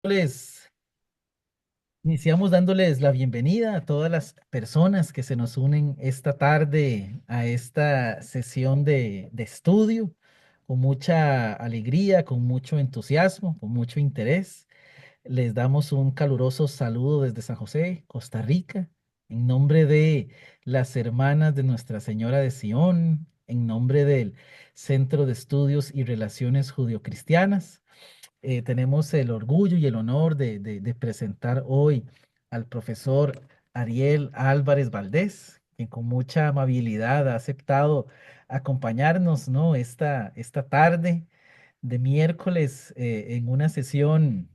Les iniciamos dándoles la bienvenida a todas las personas que se nos unen esta tarde a esta sesión de estudio, con mucha alegría, con mucho entusiasmo, con mucho interés. Les damos un caluroso saludo desde San José, Costa Rica, en nombre de las hermanas de Nuestra Señora de Sion, en nombre del Centro de Estudios y Relaciones Judio-Cristianas. Tenemos el orgullo y el honor de presentar hoy al profesor Ariel Álvarez Valdés, quien con mucha amabilidad ha aceptado acompañarnos, ¿no? Esta tarde de miércoles en una sesión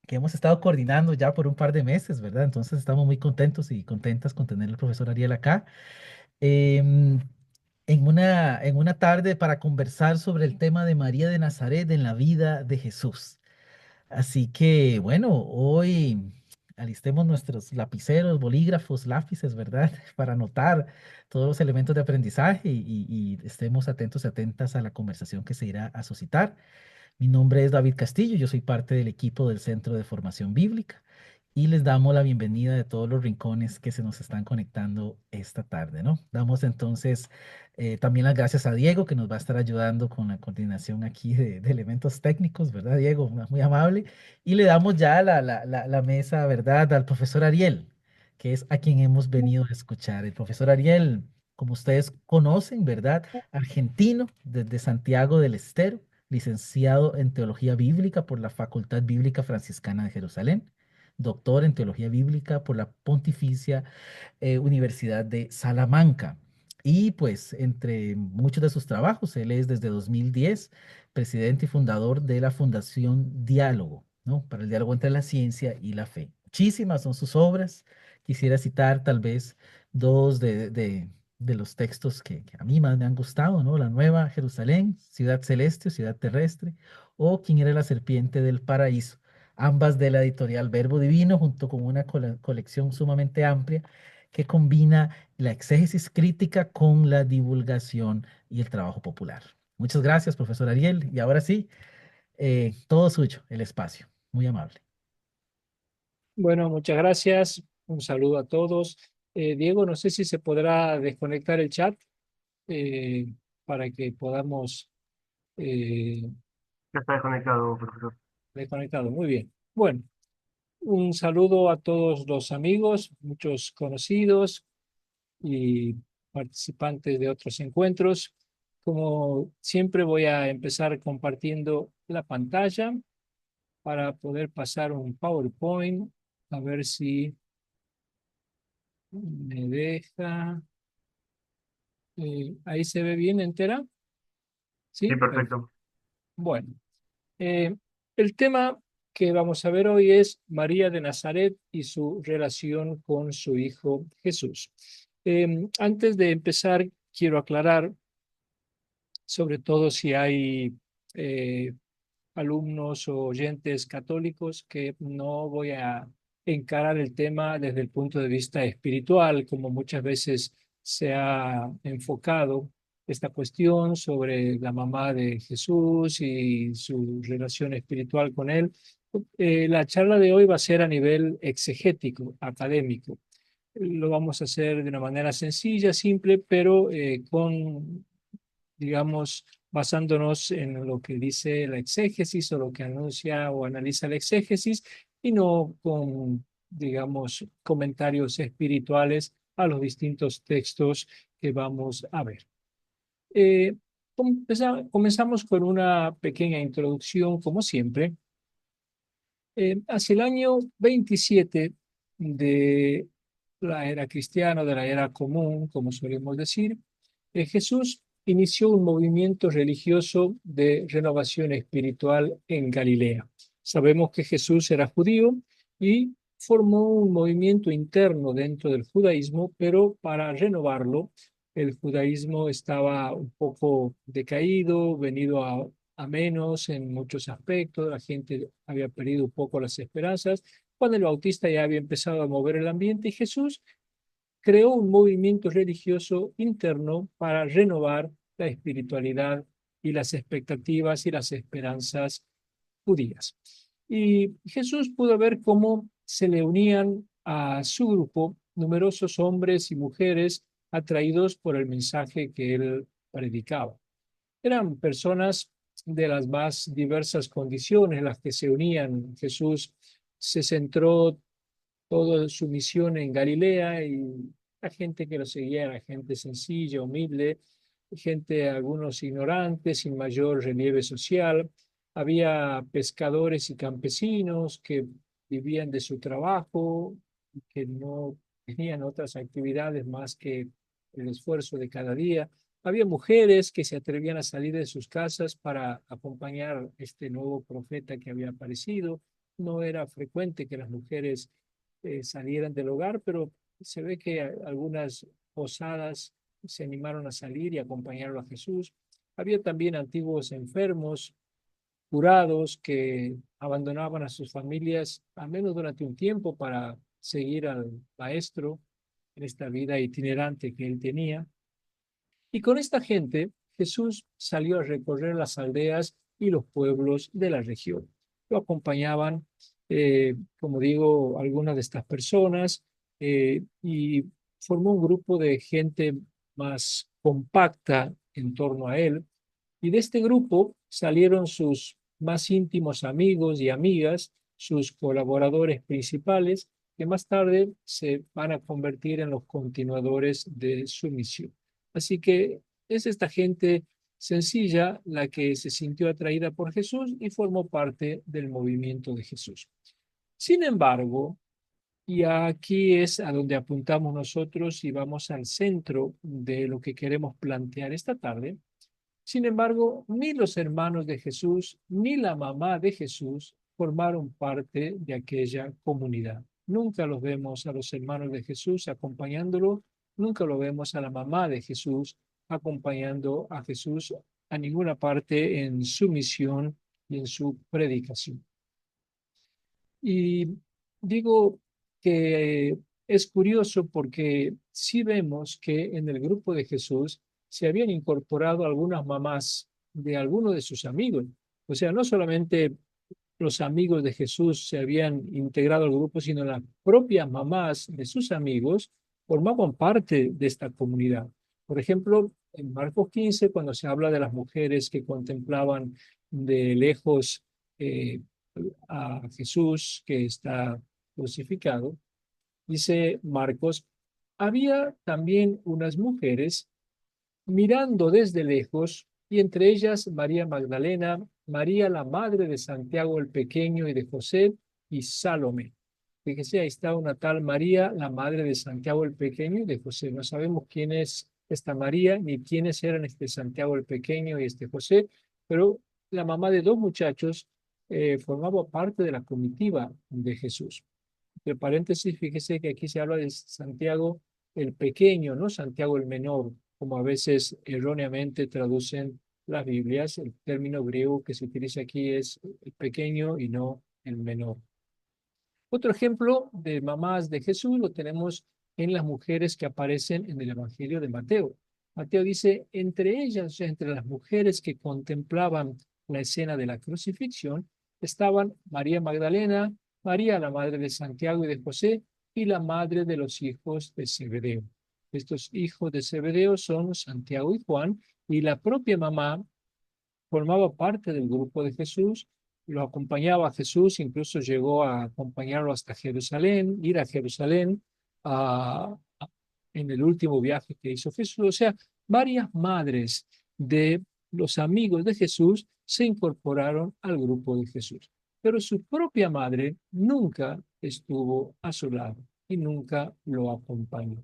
que hemos estado coordinando ya por un par de meses, ¿verdad? Entonces estamos muy contentos y contentas con tener al profesor Ariel acá. em, en una tarde para conversar sobre el tema de María de Nazaret en la vida de Jesús. Así que, bueno, hoy alistemos nuestros lapiceros, bolígrafos, lápices, ¿verdad? Para anotar todos los elementos de aprendizaje y estemos atentos y atentas a la conversación que se irá a suscitar. Mi nombre es David Castillo, yo soy parte del equipo del Centro de Formación Bíblica y les damos la bienvenida de todos los rincones que se nos están conectando esta tarde, ¿no? Damos entonces también las gracias a Diego que nos va a estar ayudando con la coordinación aquí de elementos técnicos, ¿verdad, Diego? Muy amable. Y le damos ya la mesa, ¿verdad?, al profesor Ariel, que es a quien hemos venido a escuchar. El profesor Ariel, como ustedes conocen, ¿verdad? Argentino desde Santiago del Estero, licenciado en Teología Bíblica por la Facultad Bíblica Franciscana de Jerusalén, doctor en Teología Bíblica por la Pontificia Universidad de Salamanca. Y pues entre muchos de sus trabajos, él es desde 2010 presidente y fundador de la Fundación Diálogo, ¿no? Para el diálogo entre la ciencia y la fe. Muchísimas son sus obras. Quisiera citar tal vez dos de los textos que a mí más me han gustado, ¿no? La Nueva Jerusalén, Ciudad Celeste o Ciudad Terrestre, o Quién era la serpiente del paraíso, ambas de la editorial Verbo Divino, junto con una colección sumamente amplia que combina la exégesis crítica con la divulgación y el trabajo popular. Muchas gracias, profesor Ariel. Y ahora sí, todo suyo, el espacio. Muy amable. Bueno, muchas gracias. Un saludo a todos. Diego, no sé si se podrá desconectar el chat eh, para que podamos Ya está desconectado, profesor. desconectarlo. Muy bien. Bueno, un saludo a todos los amigos, muchos conocidos y participantes de otros encuentros. Como siempre, voy a empezar compartiendo la pantalla para poder pasar un PowerPoint, a ver si me deja. Ahí se ve bien entera. Sí, Sí, perfecto. perfecto. Bueno, eh, el tema que vamos a ver hoy es María de Nazaret y su relación con su hijo Jesús. Antes de empezar, quiero aclarar, sobre todo si hay eh, alumnos o oyentes católicos, que no voy a encarar el tema desde el punto de vista espiritual, como muchas veces se ha enfocado esta cuestión sobre la mamá de Jesús y su relación espiritual con él. La charla de hoy va a ser a nivel exegético, académico. Lo vamos a hacer de una manera sencilla, simple, pero con, digamos, basándonos en lo que dice la exégesis o lo que anuncia o analiza la exégesis y no con, digamos, comentarios espirituales a los distintos textos que vamos a ver. Eh, Comenzamos con una pequeña introducción, como siempre. Hacia el año 27 de la era cristiana, de la era común, como solemos decir, Jesús inició un movimiento religioso de renovación espiritual en Galilea. Sabemos que Jesús era judío y formó un movimiento interno dentro del judaísmo, pero para renovarlo, el judaísmo estaba un poco decaído, venido a menos en muchos aspectos, la gente había perdido un poco las esperanzas. Juan el Bautista ya había empezado a mover el ambiente y Jesús creó un movimiento religioso interno para renovar la espiritualidad y las expectativas y las esperanzas judías. Y Jesús pudo ver cómo se le unían a su grupo numerosos hombres y mujeres atraídos por el mensaje que él predicaba. Eran personas de las más diversas condiciones las que se unían. Jesús se centró toda su misión en Galilea y la gente que lo seguía era gente sencilla, humilde, gente, algunos ignorantes, sin mayor relieve social. Había pescadores y campesinos que vivían de su trabajo, que no tenían otras actividades más que el esfuerzo de cada día. Había mujeres que se atrevían a salir de sus casas para acompañar a este nuevo profeta que había aparecido. No era frecuente que las mujeres salieran del hogar, pero se ve que algunas posadas se animaron a salir y acompañarlo a Jesús. Había también antiguos enfermos, curados, que abandonaban a sus familias, al menos durante un tiempo, para seguir al maestro en esta vida itinerante que él tenía. Y con esta gente, Jesús salió a recorrer las aldeas y los pueblos de la región. Lo acompañaban, como digo, algunas de estas personas y formó un grupo de gente más compacta en torno a él. Y de este grupo salieron sus más íntimos amigos y amigas, sus colaboradores principales, que más tarde se van a convertir en los continuadores de su misión. Así que es esta gente sencilla la que se sintió atraída por Jesús y formó parte del movimiento de Jesús. Sin embargo, y aquí es a donde apuntamos nosotros y vamos al centro de lo que queremos plantear esta tarde. Sin embargo, ni los hermanos de Jesús ni la mamá de Jesús formaron parte de aquella comunidad. Nunca los vemos a los hermanos de Jesús acompañándolo, nunca lo vemos a la mamá de Jesús acompañando a Jesús a ninguna parte en su misión y en su predicación. Y digo que es curioso porque sí vemos que en el grupo de Jesús se habían incorporado algunas mamás de algunos de sus amigos. O sea, no solamente los amigos de Jesús se habían integrado al grupo, sino las propias mamás de sus amigos formaban parte de esta comunidad. Por ejemplo, en Marcos 15, cuando se habla de las mujeres que contemplaban de lejos eh, a Jesús que está crucificado, dice Marcos, había también unas mujeres mirando desde lejos, y entre ellas María Magdalena, María la madre de Santiago el Pequeño y de José, y Salomé. Fíjese, ahí está una tal María, la madre de Santiago el Pequeño y de José. No sabemos quién es esta María, ni quiénes eran este Santiago el Pequeño y este José, pero la mamá de dos muchachos formaba parte de la comitiva de Jesús. Entre paréntesis, fíjese que aquí se habla de Santiago el pequeño, no Santiago el menor, como a veces erróneamente traducen las Biblias. El término griego que se utiliza aquí es el pequeño y no el menor. Otro ejemplo de mamás de Jesús lo tenemos en las mujeres que aparecen en el Evangelio de Mateo. Mateo dice, entre ellas, o sea, entre las mujeres que contemplaban la escena de la crucifixión, estaban María Magdalena, María, la madre de Santiago y de José, y la madre de los hijos de Zebedeo. Estos hijos de Zebedeo son Santiago y Juan, y la propia mamá formaba parte del grupo de Jesús, lo acompañaba a Jesús, incluso llegó a acompañarlo hasta Jerusalén, ir a Jerusalén en el último viaje que hizo Jesús. O sea, varias madres de los amigos de Jesús se incorporaron al grupo de Jesús, pero su propia madre nunca estuvo a su lado y nunca lo acompañó.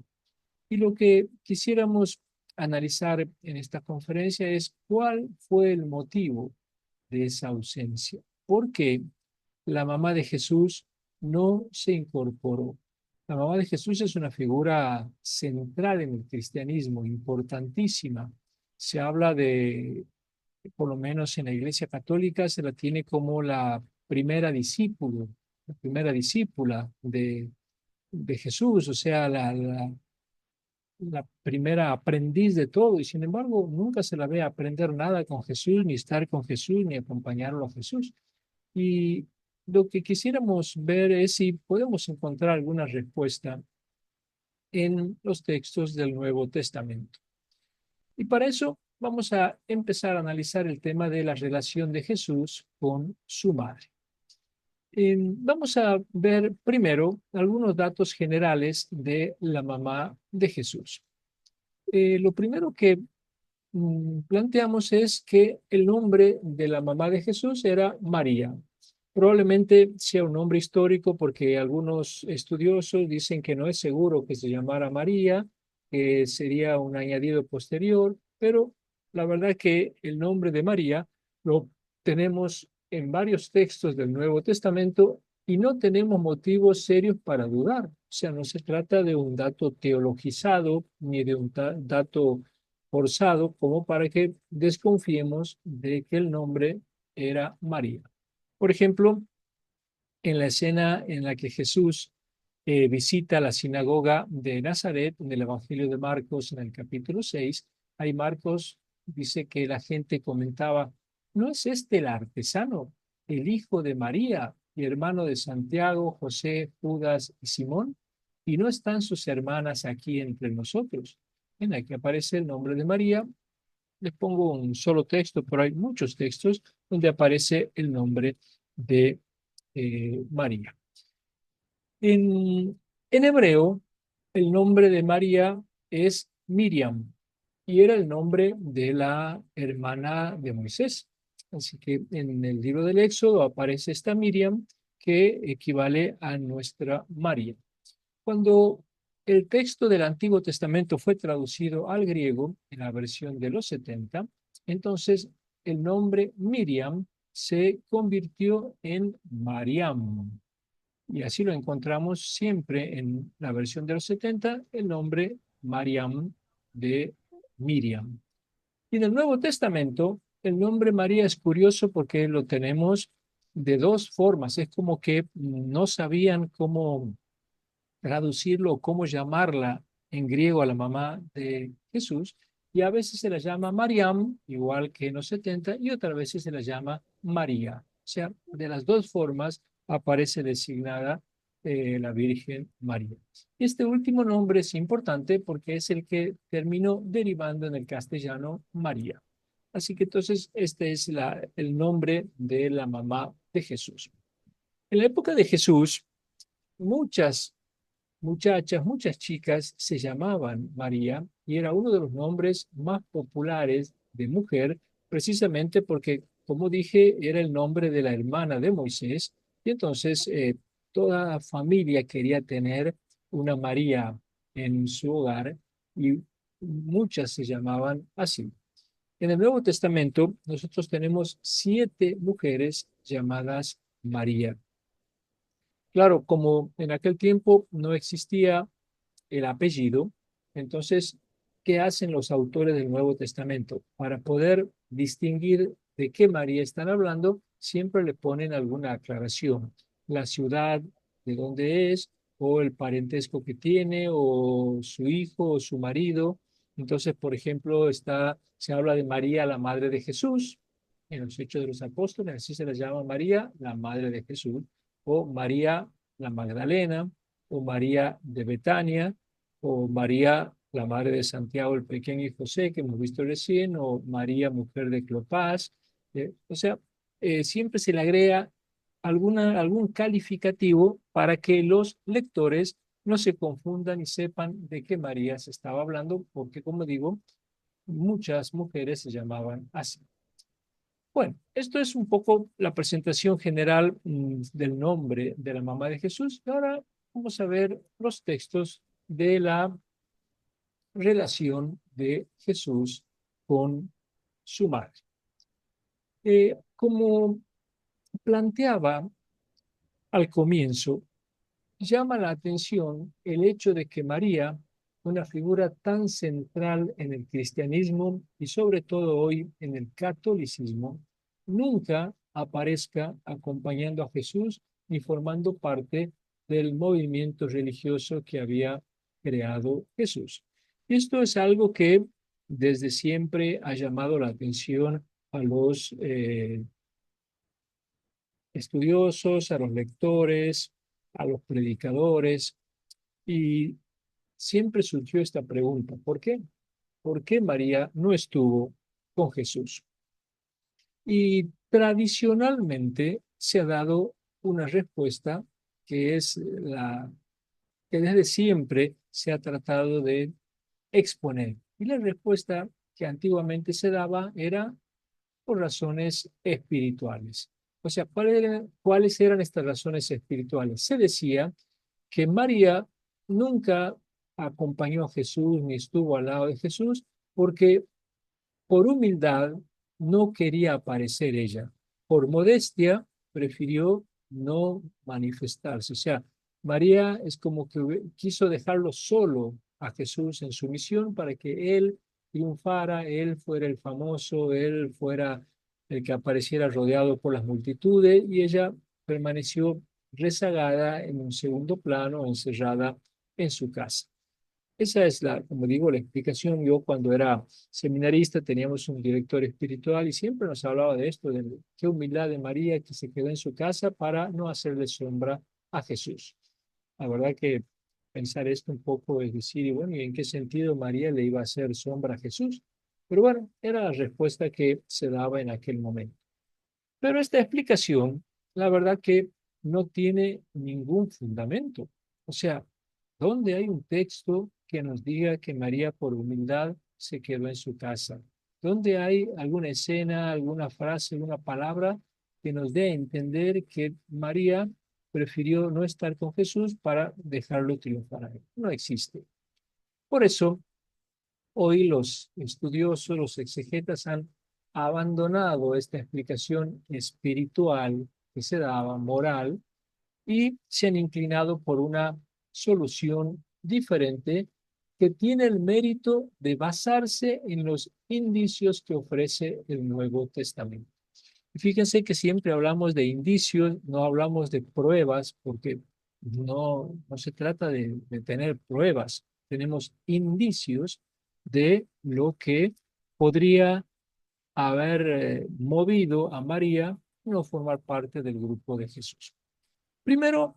Y lo que quisiéramos analizar en esta conferencia es cuál fue el motivo de esa ausencia. ¿Por qué la mamá de Jesús no se incorporó? La mamá de Jesús es una figura central en el cristianismo, importantísima. Se habla de, por lo menos en la Iglesia Católica, se la tiene como la primera discípulo, la primera discípula de Jesús, o sea, la primera aprendiz de todo, y sin embargo nunca se la ve aprender nada con Jesús, ni estar con Jesús, ni acompañarlo a Jesús. Y lo que quisiéramos ver es si podemos encontrar alguna respuesta en los textos del Nuevo Testamento. Y para eso vamos a empezar a analizar el tema de la relación de Jesús con su madre. Vamos a ver primero algunos datos generales de la mamá de Jesús. Lo primero que planteamos es que el nombre de la mamá de Jesús era María. Probablemente sea un nombre histórico porque algunos estudiosos dicen que no es seguro que se llamara María, que sería un añadido posterior, pero la verdad que el nombre de María lo tenemos en varios textos del Nuevo Testamento y no tenemos motivos serios para dudar. O sea, no se trata de un dato teologizado ni de un dato forzado como para que desconfiemos de que el nombre era María. Por ejemplo, en la escena en la que Jesús visita la sinagoga de Nazaret, en el Evangelio de Marcos, en el capítulo 6, ahí Marcos dice que la gente comentaba, ¿no es este el artesano, el hijo de María y hermano de Santiago, José, Judas y Simón? ¿Y no están sus hermanas aquí entre nosotros? En la que aparece el nombre de María. Les pongo un solo texto, pero hay muchos textos donde aparece el nombre de María. En hebreo, el nombre de María es Miriam y era el nombre de la hermana de Moisés. Así que en el libro del Éxodo aparece esta Miriam que equivale a nuestra María. Cuando el texto del Antiguo Testamento fue traducido al griego en la versión de los 70, entonces el nombre Miriam se convirtió en Mariam. Y así lo encontramos siempre en la versión de los 70, el nombre Mariam de Miriam. Y en el Nuevo Testamento, el nombre María es curioso porque lo tenemos de dos formas. Es como que no sabían cómo traducirlo o cómo llamarla en griego a la mamá de Jesús, y a veces se la llama Mariam, igual que en los 70, y otras veces se la llama María. O sea, de las dos formas aparece designada la Virgen María. Este último nombre es importante porque es el que terminó derivando en el castellano María. Así que entonces este es el nombre de la mamá de Jesús. En la época de Jesús, muchas muchachas, muchas chicas se llamaban María y era uno de los nombres más populares de mujer, precisamente porque, como dije, era el nombre de la hermana de Moisés y entonces toda familia quería tener una María en su hogar y muchas se llamaban así. En el Nuevo Testamento nosotros tenemos 7 mujeres llamadas María. Claro, como en aquel tiempo no existía el apellido, entonces, ¿qué hacen los autores del Nuevo Testamento? Para poder distinguir de qué María están hablando, siempre le ponen alguna aclaración, la ciudad de dónde es, o el parentesco que tiene, o su hijo, o su marido. Entonces, por ejemplo, se habla de María, la madre de Jesús, en los Hechos de los Apóstoles, así se la llama María, la madre de Jesús, o María la Magdalena, o María de Betania, o María, la madre de Santiago el pequeño y José, que hemos visto recién, o María, mujer de Cleofás. O sea, siempre se le agrega algún calificativo para que los lectores no se confundan y sepan de qué María se estaba hablando, porque como digo, muchas mujeres se llamaban así. Bueno, esto es un poco la presentación general del nombre de la mamá de Jesús. Y ahora vamos a ver los textos de la relación de Jesús con su madre. Como planteaba al comienzo, llama la atención el hecho de que María, una figura tan central en el cristianismo y sobre todo hoy en el catolicismo, nunca aparezca acompañando a Jesús ni formando parte del movimiento religioso que había creado Jesús. Y esto es algo que desde siempre ha llamado la atención a los estudiosos, a los lectores, a los predicadores, y siempre surgió esta pregunta: ¿por qué? ¿Por qué María no estuvo con Jesús? Y tradicionalmente se ha dado una respuesta que es la que desde siempre se ha tratado de exponer. Y la respuesta que antiguamente se daba era por razones espirituales. O sea, ¿cuáles eran estas razones espirituales? Se decía que María nunca acompañó a Jesús ni estuvo al lado de Jesús porque por humildad no quería aparecer ella. Por modestia prefirió no manifestarse. O sea, María es como que quiso dejarlo solo a Jesús en su misión para que él triunfara, él fuera el famoso, él fuera el que apareciera rodeado por las multitudes, y ella permaneció rezagada en un segundo plano, encerrada en su casa. Esa es la, como digo, la explicación. Yo cuando era seminarista teníamos un director espiritual y siempre nos hablaba de esto, de qué humildad de María, que se quedó en su casa para no hacerle sombra a Jesús. La verdad que pensar esto un poco es decir, y bueno, ¿y en qué sentido María le iba a hacer sombra a Jesús? Pero bueno, era la respuesta que se daba en aquel momento. Pero esta explicación, la verdad que no tiene ningún fundamento. O sea, ¿dónde hay un texto que nos diga que María por humildad se quedó en su casa? ¿Dónde hay alguna escena, alguna frase, alguna palabra que nos dé a entender que María prefirió no estar con Jesús para dejarlo triunfar a él? No existe. Por eso, hoy los estudiosos, los exegetas han abandonado esta explicación espiritual que se daba, moral, y se han inclinado por una solución diferente que tiene el mérito de basarse en los indicios que ofrece el Nuevo Testamento. Y fíjense que siempre hablamos de indicios, no hablamos de pruebas, porque no se trata de tener pruebas, tenemos indicios de lo que podría haber movido a María a no formar parte del grupo de Jesús. Primero,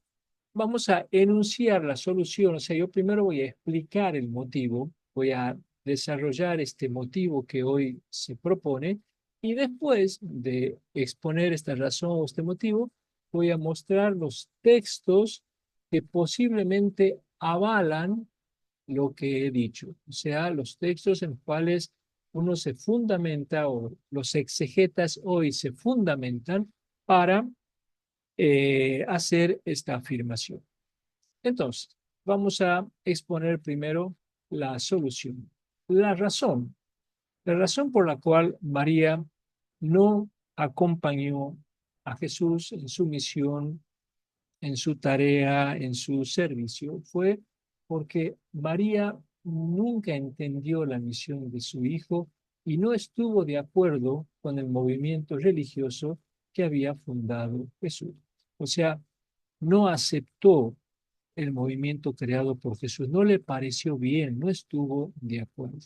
vamos a enunciar la solución. O sea, yo primero voy a explicar el motivo, voy a desarrollar este motivo que hoy se propone, y después de exponer esta razón o este motivo, voy a mostrar los textos que posiblemente avalan lo que he dicho. O sea, los textos en los cuales uno se fundamenta, o los exegetas hoy se fundamentan para hacer esta afirmación. Entonces, vamos a exponer primero la solución. La razón, la razón por la cual María no acompañó a Jesús en su misión, en su tarea, en su servicio, fue porque María nunca entendió la misión de su hijo y no estuvo de acuerdo con el movimiento religioso que había fundado Jesús. O sea, no aceptó el movimiento creado por Jesús, no le pareció bien, no estuvo de acuerdo.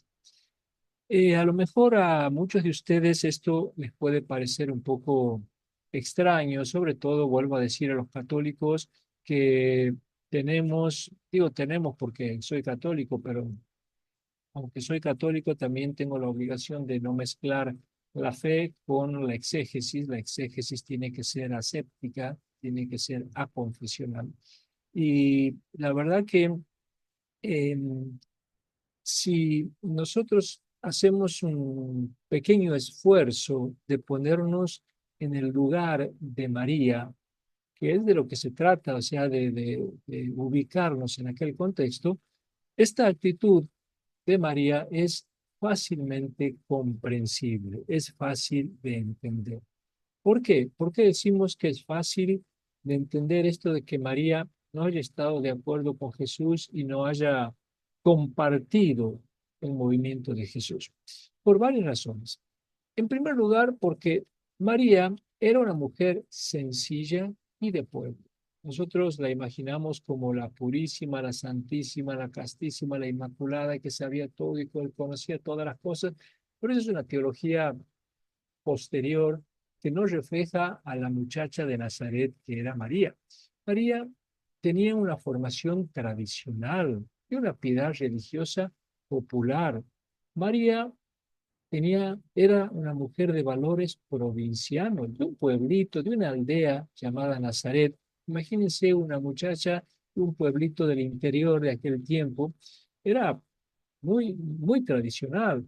A lo mejor a muchos de ustedes esto les puede parecer un poco extraño, sobre todo vuelvo a decir a los católicos que tenemos, digo tenemos porque soy católico, pero aunque soy católico también tengo la obligación de no mezclar la fe con la exégesis. La exégesis tiene que ser aséptica, tiene que ser aconfesional. Y la verdad que em, si nosotros hacemos un pequeño esfuerzo de ponernos en el lugar de María, que es de lo que se trata, o sea, de ubicarnos en aquel contexto, esta actitud de María es fácilmente comprensible, es fácil de entender. ¿Por qué? ¿Por qué decimos que es fácil de entender esto de que María no haya estado de acuerdo con Jesús y no haya compartido el movimiento de Jesús? Por varias razones. En primer lugar, porque María era una mujer sencilla y de pueblo. Nosotros la imaginamos como la purísima, la santísima, la castísima, la inmaculada, que sabía todo y que conocía todas las cosas, pero eso es una teología posterior que no refleja a la muchacha de Nazaret que era María. María tenía una formación tradicional y una piedad religiosa popular. María era una mujer de valores provincianos, de un pueblito, de una aldea llamada Nazaret. Imagínense una muchacha de un pueblito del interior de aquel tiempo. Era muy tradicional.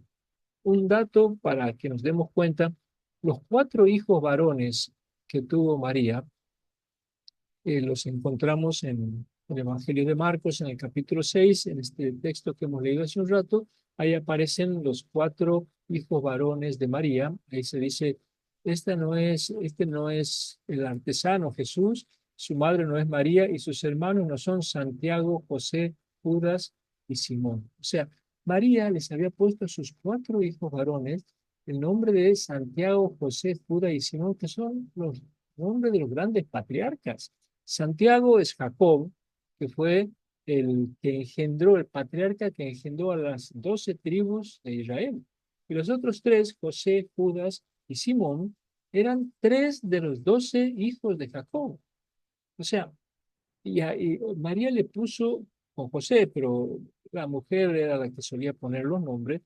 Un dato para que nos demos cuenta, los cuatro hijos varones que tuvo María, los encontramos en el Evangelio de Marcos, en el capítulo 6 en este texto que hemos leído hace un rato. Ahí aparecen los cuatro hijos varones de María. Ahí se dice, este no es el artesano Jesús, su madre no es María y sus hermanos no son Santiago, José, Judas y Simón. O sea, María les había puesto a sus cuatro hijos varones el nombre de Santiago, José, Judas y Simón, que son los nombres de los grandes patriarcas. Santiago es Jacob, que fue el que engendró, el patriarca que engendró a las 12 tribus de Israel. Y los otros tres, José, Judas y Simón, eran tres de los 12 hijos de Jacob. O sea, y María le puso con José, pero la mujer era la que solía poner los nombres.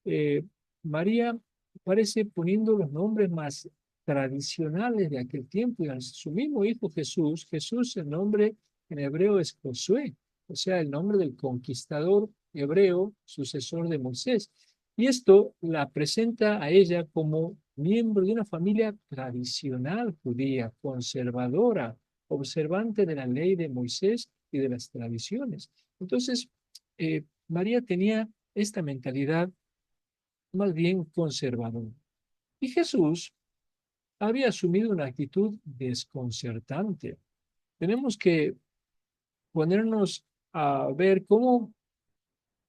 eh, María parece poniendo los nombres más tradicionales de aquel tiempo y a su mismo hijo Jesús. Jesús, el nombre en hebreo es Josué, o sea, el nombre del conquistador hebreo, sucesor de Moisés. Y esto la presenta a ella como miembro de una familia tradicional judía, conservadora, observante de la ley de Moisés y de las tradiciones. Entonces, María tenía esta mentalidad más bien conservador. Y Jesús había asumido una actitud desconcertante. Tenemos que ponernos a ver cómo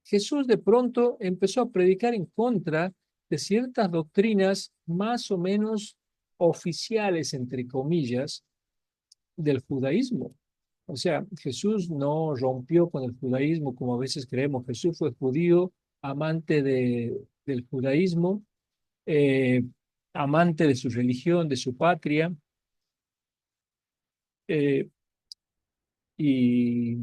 Jesús de pronto empezó a predicar en contra de ciertas doctrinas más o menos oficiales, entre comillas, del judaísmo. O sea, Jesús no rompió con el judaísmo como a veces creemos. Jesús fue judío, amante del judaísmo, eh, amante de su religión, de su patria, eh, y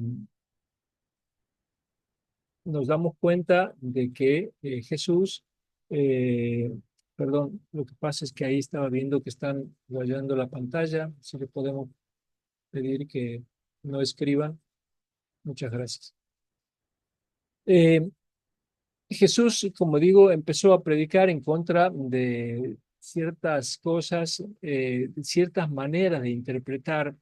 nos damos cuenta de que Jesús, eh, perdón, lo que pasa es que ahí estaba viendo que están rayando la pantalla, si le podemos pedir que no escriban. Muchas gracias. Eh, Jesús, como digo, empezó a predicar en contra de ciertas cosas, ciertas maneras de interpretar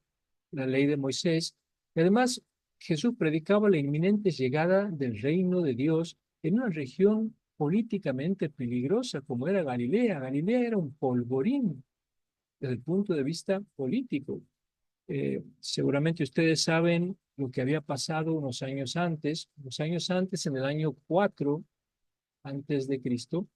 la ley de Moisés. Y además, Jesús predicaba la inminente llegada del reino de Dios en una región políticamente peligrosa como era Galilea. Galilea era un polvorín desde el punto de vista político. Seguramente ustedes saben lo que había pasado unos años antes, en el año 4 antes de Cristo,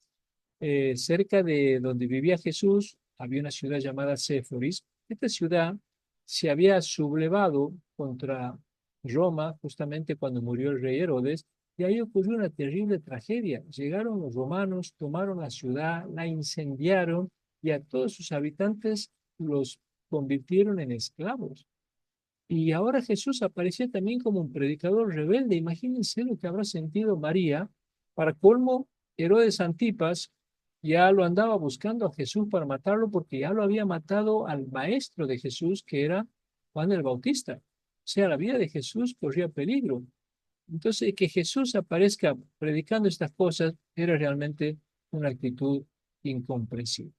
cerca de donde vivía Jesús, había una ciudad llamada Séforis. Esta ciudad se había sublevado contra Roma justamente cuando murió el rey Herodes, y ahí ocurrió una terrible tragedia. Llegaron los romanos, tomaron la ciudad, la incendiaron y a todos sus habitantes los convirtieron en esclavos. Y ahora Jesús aparecía también como un predicador rebelde. Imagínense lo que habrá sentido María. Para colmo, Herodes Antipas ya lo andaba buscando a Jesús para matarlo porque ya lo había matado al maestro de Jesús, que era Juan el Bautista. O sea, la vida de Jesús corría peligro. Entonces, que Jesús aparezca predicando estas cosas era realmente una actitud incomprensible.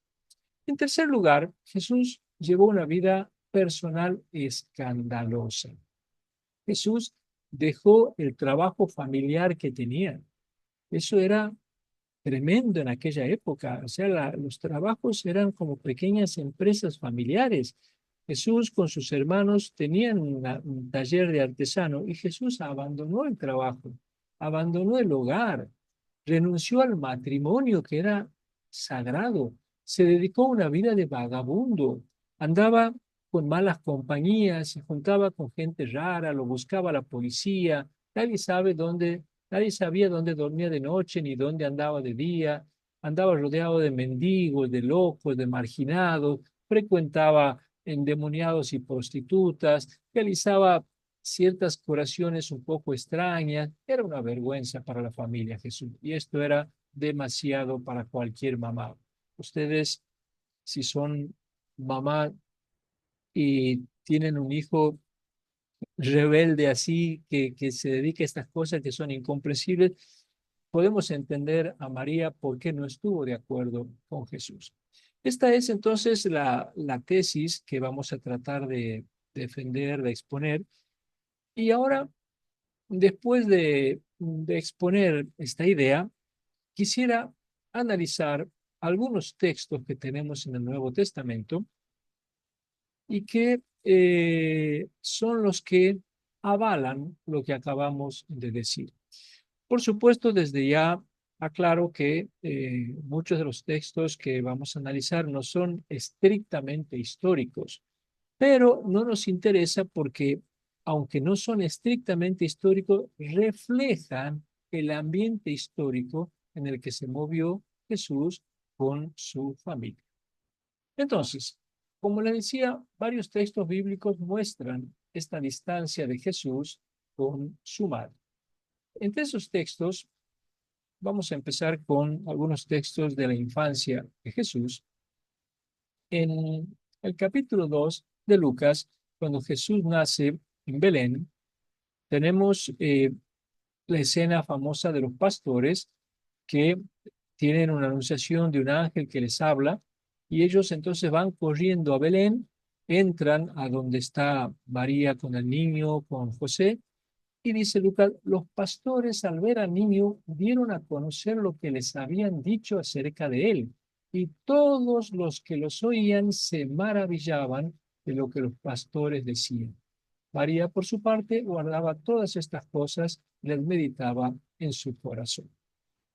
En tercer lugar, Jesús llevó una vida personal escandalosa. Jesús dejó el trabajo familiar que tenía. Eso era tremendo en aquella época. O sea, los trabajos eran como pequeñas empresas familiares. Jesús con sus hermanos tenían un taller de artesano y Jesús abandonó el trabajo, abandonó el hogar, renunció al matrimonio que era sagrado, se dedicó a una vida de vagabundo, andaba con malas compañías, se juntaba con gente rara, lo buscaba la policía, nadie sabía dónde dormía de noche ni dónde andaba de día. andaba rodeado de mendigos, de locos, de marginados, frecuentaba endemoniados y prostitutas, realizaba ciertas curaciones un poco extrañas. Era una vergüenza para la familia Jesús y esto era demasiado para cualquier mamá. Ustedes, si son mamá y tienen un hijo rebelde así, que se dedica a estas cosas que son incomprensibles, podemos entender a María por qué no estuvo de acuerdo con Jesús. Esta es entonces la tesis que vamos a tratar de defender, de exponer. Y ahora, después de exponer esta idea, quisiera analizar algunos textos que tenemos en el Nuevo Testamento y que son los que avalan lo que acabamos de decir. Por supuesto, desde ya aclaro que muchos de los textos que vamos a analizar no son estrictamente históricos, pero no nos interesa porque, aunque no son estrictamente históricos, reflejan el ambiente histórico en el que se movió Jesús con su familia. Entonces, como le decía, varios textos bíblicos muestran esta distancia de Jesús con su madre. Entre esos textos, vamos a empezar con algunos textos de la infancia de Jesús. En el capítulo 2 de Lucas, cuando Jesús nace en Belén, tenemos la escena famosa de los pastores que tienen una anunciación de un ángel que les habla y ellos entonces van corriendo a Belén, entran a donde está María con el niño, con José, y dice Lucas, los pastores al ver al niño dieron a conocer lo que les habían dicho acerca de él, y todos los que los oían se maravillaban de lo que los pastores decían. María, por su parte, guardaba todas estas cosas y las meditaba en su corazón.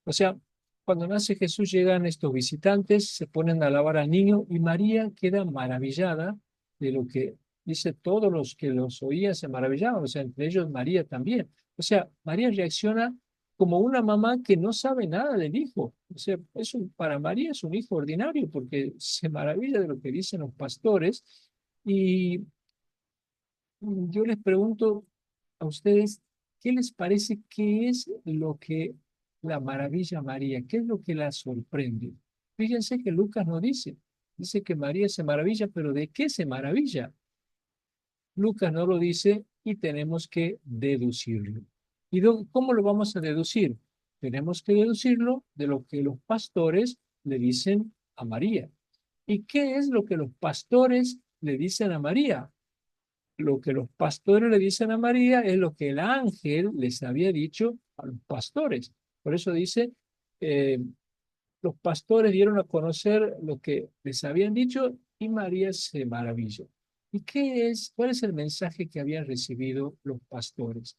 O sea, cuando nace Jesús llegan estos visitantes, se ponen a alabar al niño y María queda maravillada de lo que dice todos los que los oían se maravillaban, o sea, entre ellos María también. O sea, María reacciona como una mamá que no sabe nada del hijo. O sea, para María es un hijo ordinario porque se maravilla de lo que dicen los pastores y yo les pregunto a ustedes, ¿qué les parece que es lo que la maravilla a María? ¿Qué es lo que la sorprende? Fíjense que Lucas no dice, dice que María se maravilla, pero ¿de qué se maravilla? Lucas no lo dice y tenemos que deducirlo. ¿Y cómo lo vamos a deducir? Tenemos que deducirlo de lo que los pastores le dicen a María. ¿Y qué es lo que los pastores le dicen a María? Lo que los pastores le dicen a María es lo que el ángel les había dicho a los pastores. Por eso dice, eh, los pastores dieron a conocer lo que les habían dicho y María se maravilló. ¿Y cuál es el mensaje que habían recibido los pastores?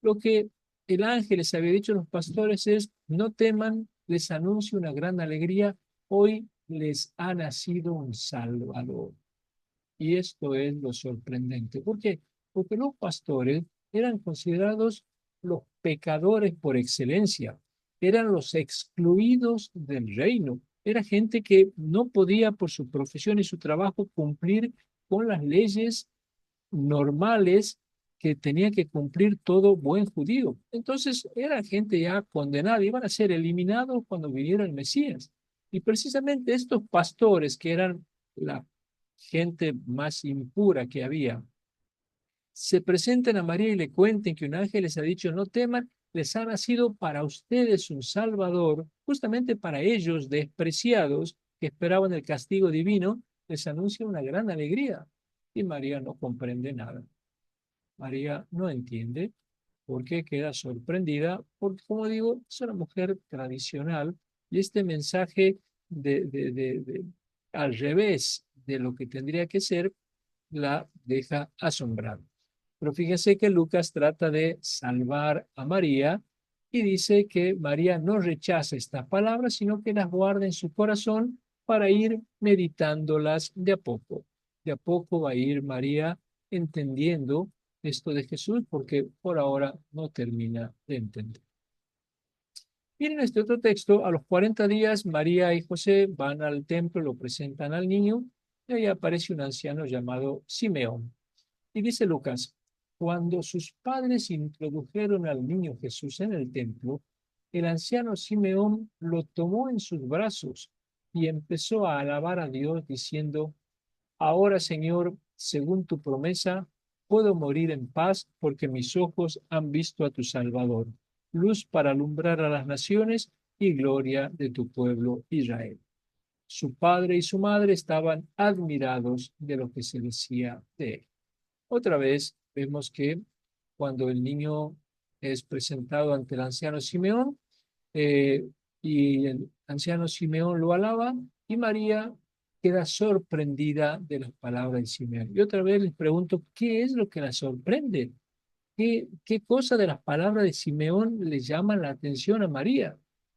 Lo que el ángel les había dicho a los pastores es, no teman, les anuncio una gran alegría, hoy les ha nacido un Salvador. Y esto es lo sorprendente. ¿Por qué? Porque los pastores eran considerados los pecadores por excelencia, eran los excluidos del reino, era gente que no podía por su profesión y su trabajo cumplir con las leyes normales que tenía que cumplir todo buen judío. Entonces era gente ya condenada, iban a ser eliminados cuando viniera el Mesías. Y precisamente estos pastores, que eran la gente más impura que había, se presenten a María y le cuenten que un ángel les ha dicho, no teman, les ha nacido para ustedes un Salvador, justamente para ellos despreciados que esperaban el castigo divino, les anuncia una gran alegría. Y María no comprende nada. María no entiende porque queda sorprendida, porque como digo, es una mujer tradicional y este mensaje al revés de lo que tendría que ser, la deja asombrada. Pero fíjense que Lucas trata de salvar a María y dice que María no rechaza estas palabras, sino que las guarda en su corazón para ir meditándolas de a poco. De a poco va a ir María entendiendo esto de Jesús porque por ahora no termina de entender. Miren este otro texto, a los 40 días María y José van al templo, lo presentan al niño, y ahí aparece un anciano llamado Simeón. Y dice Lucas, cuando sus padres introdujeron al niño Jesús en el templo, el anciano Simeón lo tomó en sus brazos y empezó a alabar a Dios diciendo, ahora, Señor, según tu promesa, puedo morir en paz porque mis ojos han visto a tu Salvador, luz para alumbrar a las naciones y gloria de tu pueblo Israel. Su padre y su madre estaban admirados de lo que se decía de él. Otra vez vemos que cuando el niño es presentado ante el anciano Simeón, eh, y el anciano Simeón lo alaba, y María queda sorprendida de las palabras de Simeón. Y otra vez les pregunto, ¿qué es lo que la sorprende? ¿Qué cosa de las palabras de Simeón le llama la atención a María?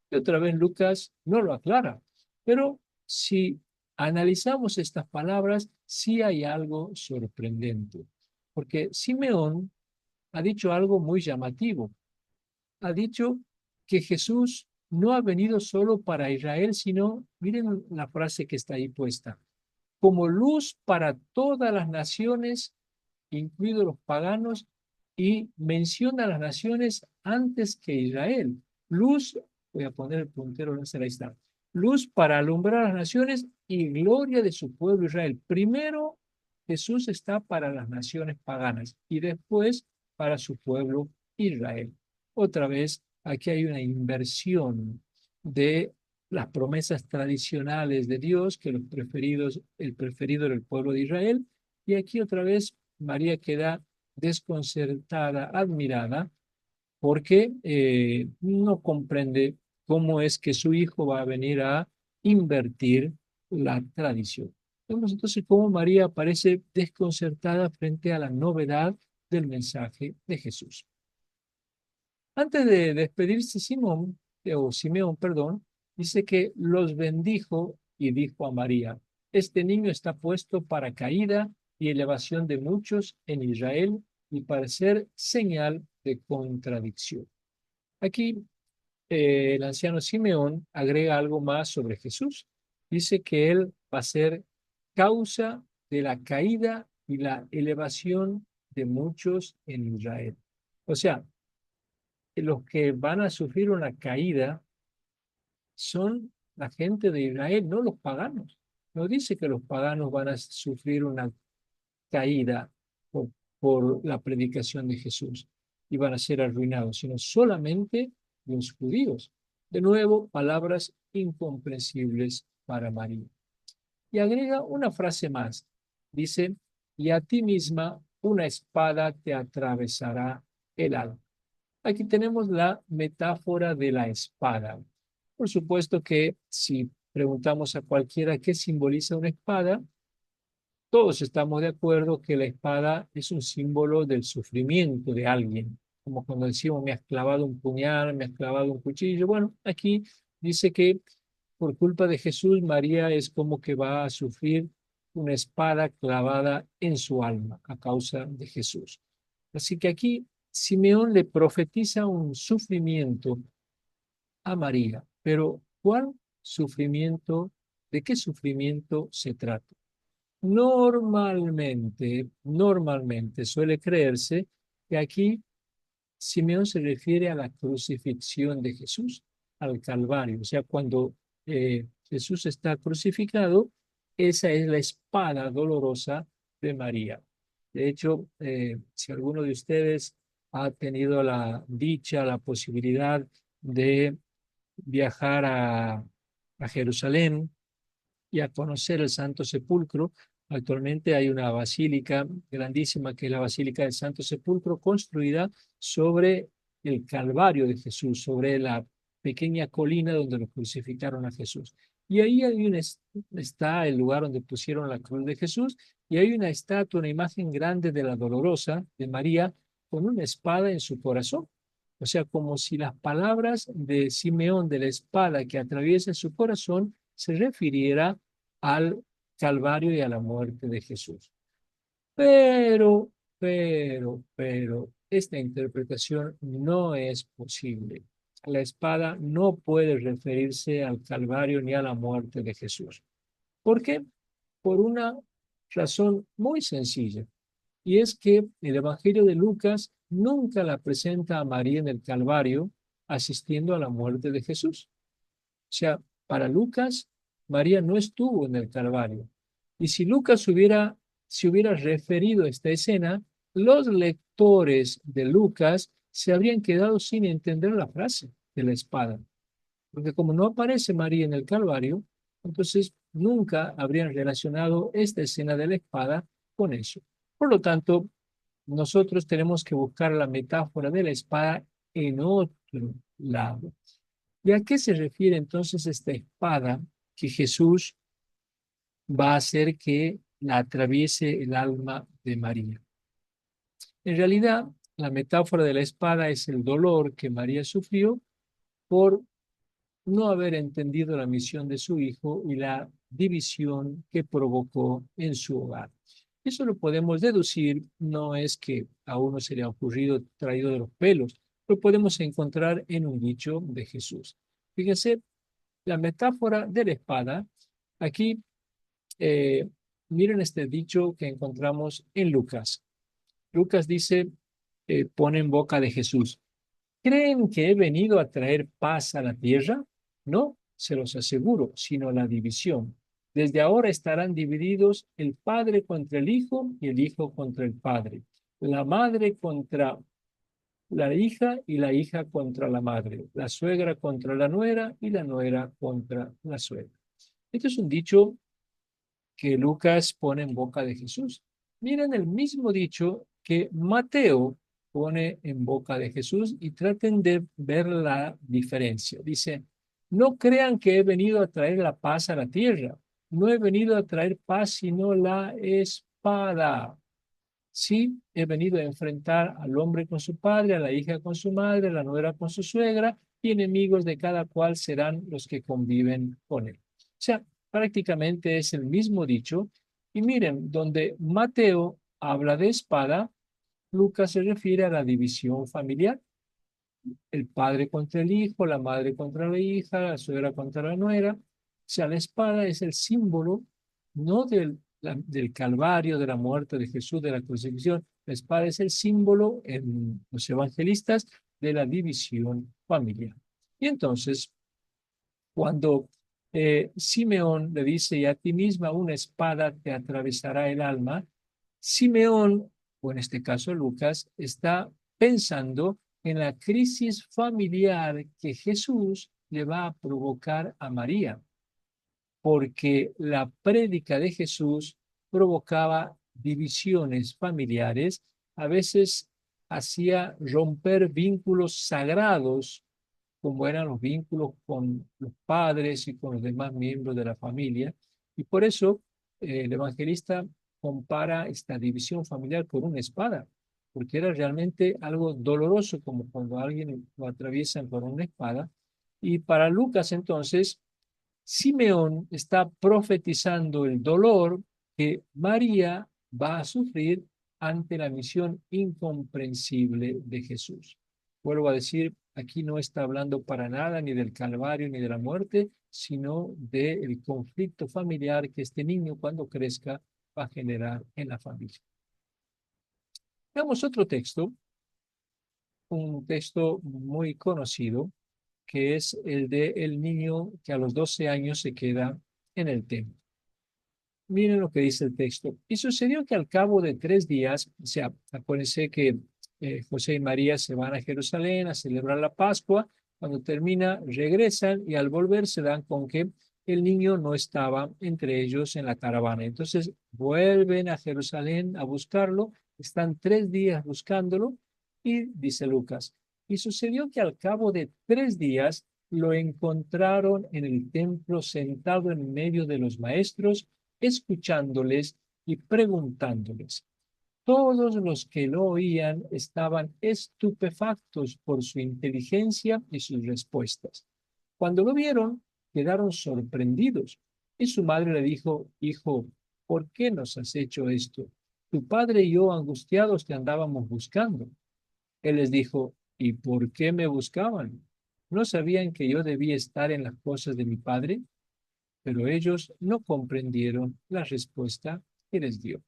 Y otra vez Lucas no lo aclara. Pero si analizamos estas palabras, sí hay algo sorprendente. Porque Simeón ha dicho algo muy llamativo. Ha dicho que Jesús no ha venido solo para Israel, sino, miren la frase que está ahí puesta, como luz para todas las naciones, incluidos los paganos, y menciona a las naciones antes que Israel. Luz, voy a poner el puntero, no será ahí está. Luz para alumbrar a las naciones y gloria de su pueblo Israel. Primero, Jesús está para las naciones paganas y después para su pueblo Israel. Otra vez, aquí hay una inversión de las promesas tradicionales de Dios, que los preferidos, el preferido era el pueblo de Israel, y aquí otra vez María queda desconcertada, admirada, porque no comprende cómo es que su hijo va a venir a invertir la tradición. Vemos entonces cómo María parece desconcertada frente a la novedad del mensaje de Jesús. Antes de despedirse, Simeón, perdón, dice que los bendijo y dijo a María, este niño está puesto para caída y elevación de muchos en Israel y para ser señal de contradicción. Aquí el anciano Simeón agrega algo más sobre Jesús. Dice que él va a ser causa de la caída y la elevación de muchos en Israel. O sea, los que van a sufrir una caída son la gente de Israel, no los paganos. No dice que los paganos van a sufrir una caída por, por la predicación de Jesús y van a ser arruinados, sino solamente los judíos. De nuevo, palabras incomprensibles para María. Y agrega una frase más. Dice, y a ti misma una espada te atravesará el alma. Aquí tenemos la metáfora de la espada. Por supuesto que si preguntamos a cualquiera qué simboliza una espada, todos estamos de acuerdo que la espada es un símbolo del sufrimiento de alguien, como cuando decimos me has clavado un puñal, me has clavado un cuchillo. Bueno, aquí dice que por culpa de Jesús, María es como que va a sufrir una espada clavada en su alma a causa de Jesús. Así que aquí Simeón le profetiza un sufrimiento a María, pero ¿cuál sufrimiento? ¿De qué sufrimiento se trata? Normalmente suele creerse que aquí Simeón se refiere a la crucifixión de Jesús, al Calvario. O sea, cuando Jesús está crucificado, esa es la espada dolorosa de María. De hecho, si alguno de ustedes ha tenido la dicha, la posibilidad de viajar a Jerusalén, y a conocer el Santo Sepulcro. Actualmente hay una basílica grandísima que es la Basílica del Santo Sepulcro, construida sobre el Calvario de Jesús, sobre la pequeña colina donde lo crucificaron a Jesús. Y ahí está el lugar donde pusieron la cruz de Jesús, y hay una estatua, una imagen grande de la Dolorosa, de María, con una espada en su corazón. O sea, como si las palabras de Simeón de la espada que atraviesa su corazón se refiriera al Calvario y a la muerte de Jesús. Pero, esta interpretación no es posible. la espada no puede referirse al Calvario ni a la muerte de Jesús. ¿Por qué? Por una razón muy sencilla, y es que el Evangelio de Lucas nunca la presenta a María en el Calvario asistiendo a la muerte de Jesús. O sea, para Lucas, María no estuvo en el Calvario. Y si Lucas se hubiera referido a esta escena, los lectores de Lucas se habrían quedado sin entender la frase de la espada. Porque como no aparece María en el Calvario, entonces nunca habrían relacionado esta escena de la espada con eso. Por lo tanto, nosotros tenemos que buscar la metáfora de la espada en otro lado. ¿Y a qué se refiere entonces esta espada que Jesús va a hacer que la atraviese el alma de María? En realidad, la metáfora de la espada es el dolor que María sufrió por no haber entendido la misión de su hijo y la división que provocó en su hogar. Eso lo podemos deducir, no es que a uno se le ha ocurrido traído de los pelos, lo podemos encontrar en un dicho de Jesús. Fíjense, la metáfora de la espada, aquí miren este dicho que encontramos en Lucas. Lucas dice, pone en boca de Jesús: ¿creen que he venido a traer paz a la tierra? No, se los aseguro, sino la división. Desde ahora estarán divididos el padre contra el hijo y el hijo contra el padre, la madre contra la hija y la hija contra la madre, la suegra contra la nuera y la nuera contra la suegra. Este es un dicho que Lucas pone en boca de Jesús. Miren el mismo dicho que Mateo pone en boca de Jesús y traten de ver la diferencia. Dice, no crean que he venido a traer la paz a la tierra. No he venido a traer paz, sino la espada. Sí, he venido a enfrentar al hombre con su padre, a la hija con su madre, a la nuera con su suegra, y enemigos de cada cual serán los que conviven con él. O sea, prácticamente es el mismo dicho. Y miren, donde Mateo habla de espada, Lucas se refiere a la división familiar: el padre contra el hijo, la madre contra la hija, la suegra contra la nuera. O sea, la espada es el símbolo no del Calvario, de la muerte de Jesús, de la crucifixión. La espada es el símbolo en los evangelistas de la división familiar. Y entonces, cuando Simeón le dice, y a ti misma una espada te atravesará el alma, Simeón, o en este caso Lucas, está pensando en la crisis familiar que Jesús le va a provocar a María, porque la prédica de Jesús provocaba divisiones familiares, a veces hacía romper vínculos sagrados, como eran los vínculos con los padres y con los demás miembros de la familia. Y por eso el evangelista compara esta división familiar con una espada, porque era realmente algo doloroso, como cuando a alguien lo atraviesan con una espada. Y para Lucas entonces, Simeón está profetizando el dolor que María va a sufrir ante la misión incomprensible de Jesús. Vuelvo a decir, aquí no está hablando para nada ni del Calvario ni de la muerte, sino del conflicto familiar que este niño, cuando crezca, va a generar en la familia. Veamos otro texto, un texto muy conocido, que es el de el niño que a los 12 años se queda en el templo. Miren lo que dice el texto. Y sucedió que al cabo de 3 días, o sea, acuérdense que José y María se van a Jerusalén a celebrar la Pascua. Cuando termina, regresan y al volver se dan con que el niño no estaba entre ellos en la caravana. Entonces vuelven a Jerusalén a buscarlo. Están 3 días buscándolo y dice Lucas, y sucedió que al cabo de 3 días lo encontraron en el templo sentado en medio de los maestros, escuchándoles y preguntándoles. Todos los que lo oían estaban estupefactos por su inteligencia y sus respuestas. Cuando lo vieron, quedaron sorprendidos. Y su madre le dijo, hijo, ¿por qué nos has hecho esto? Tu padre y yo, angustiados, te andábamos buscando. Él les dijo, ¿y por qué me buscaban? ¿No sabían que yo debía estar en las cosas de mi Padre? Pero ellos no comprendieron la respuesta que les dio.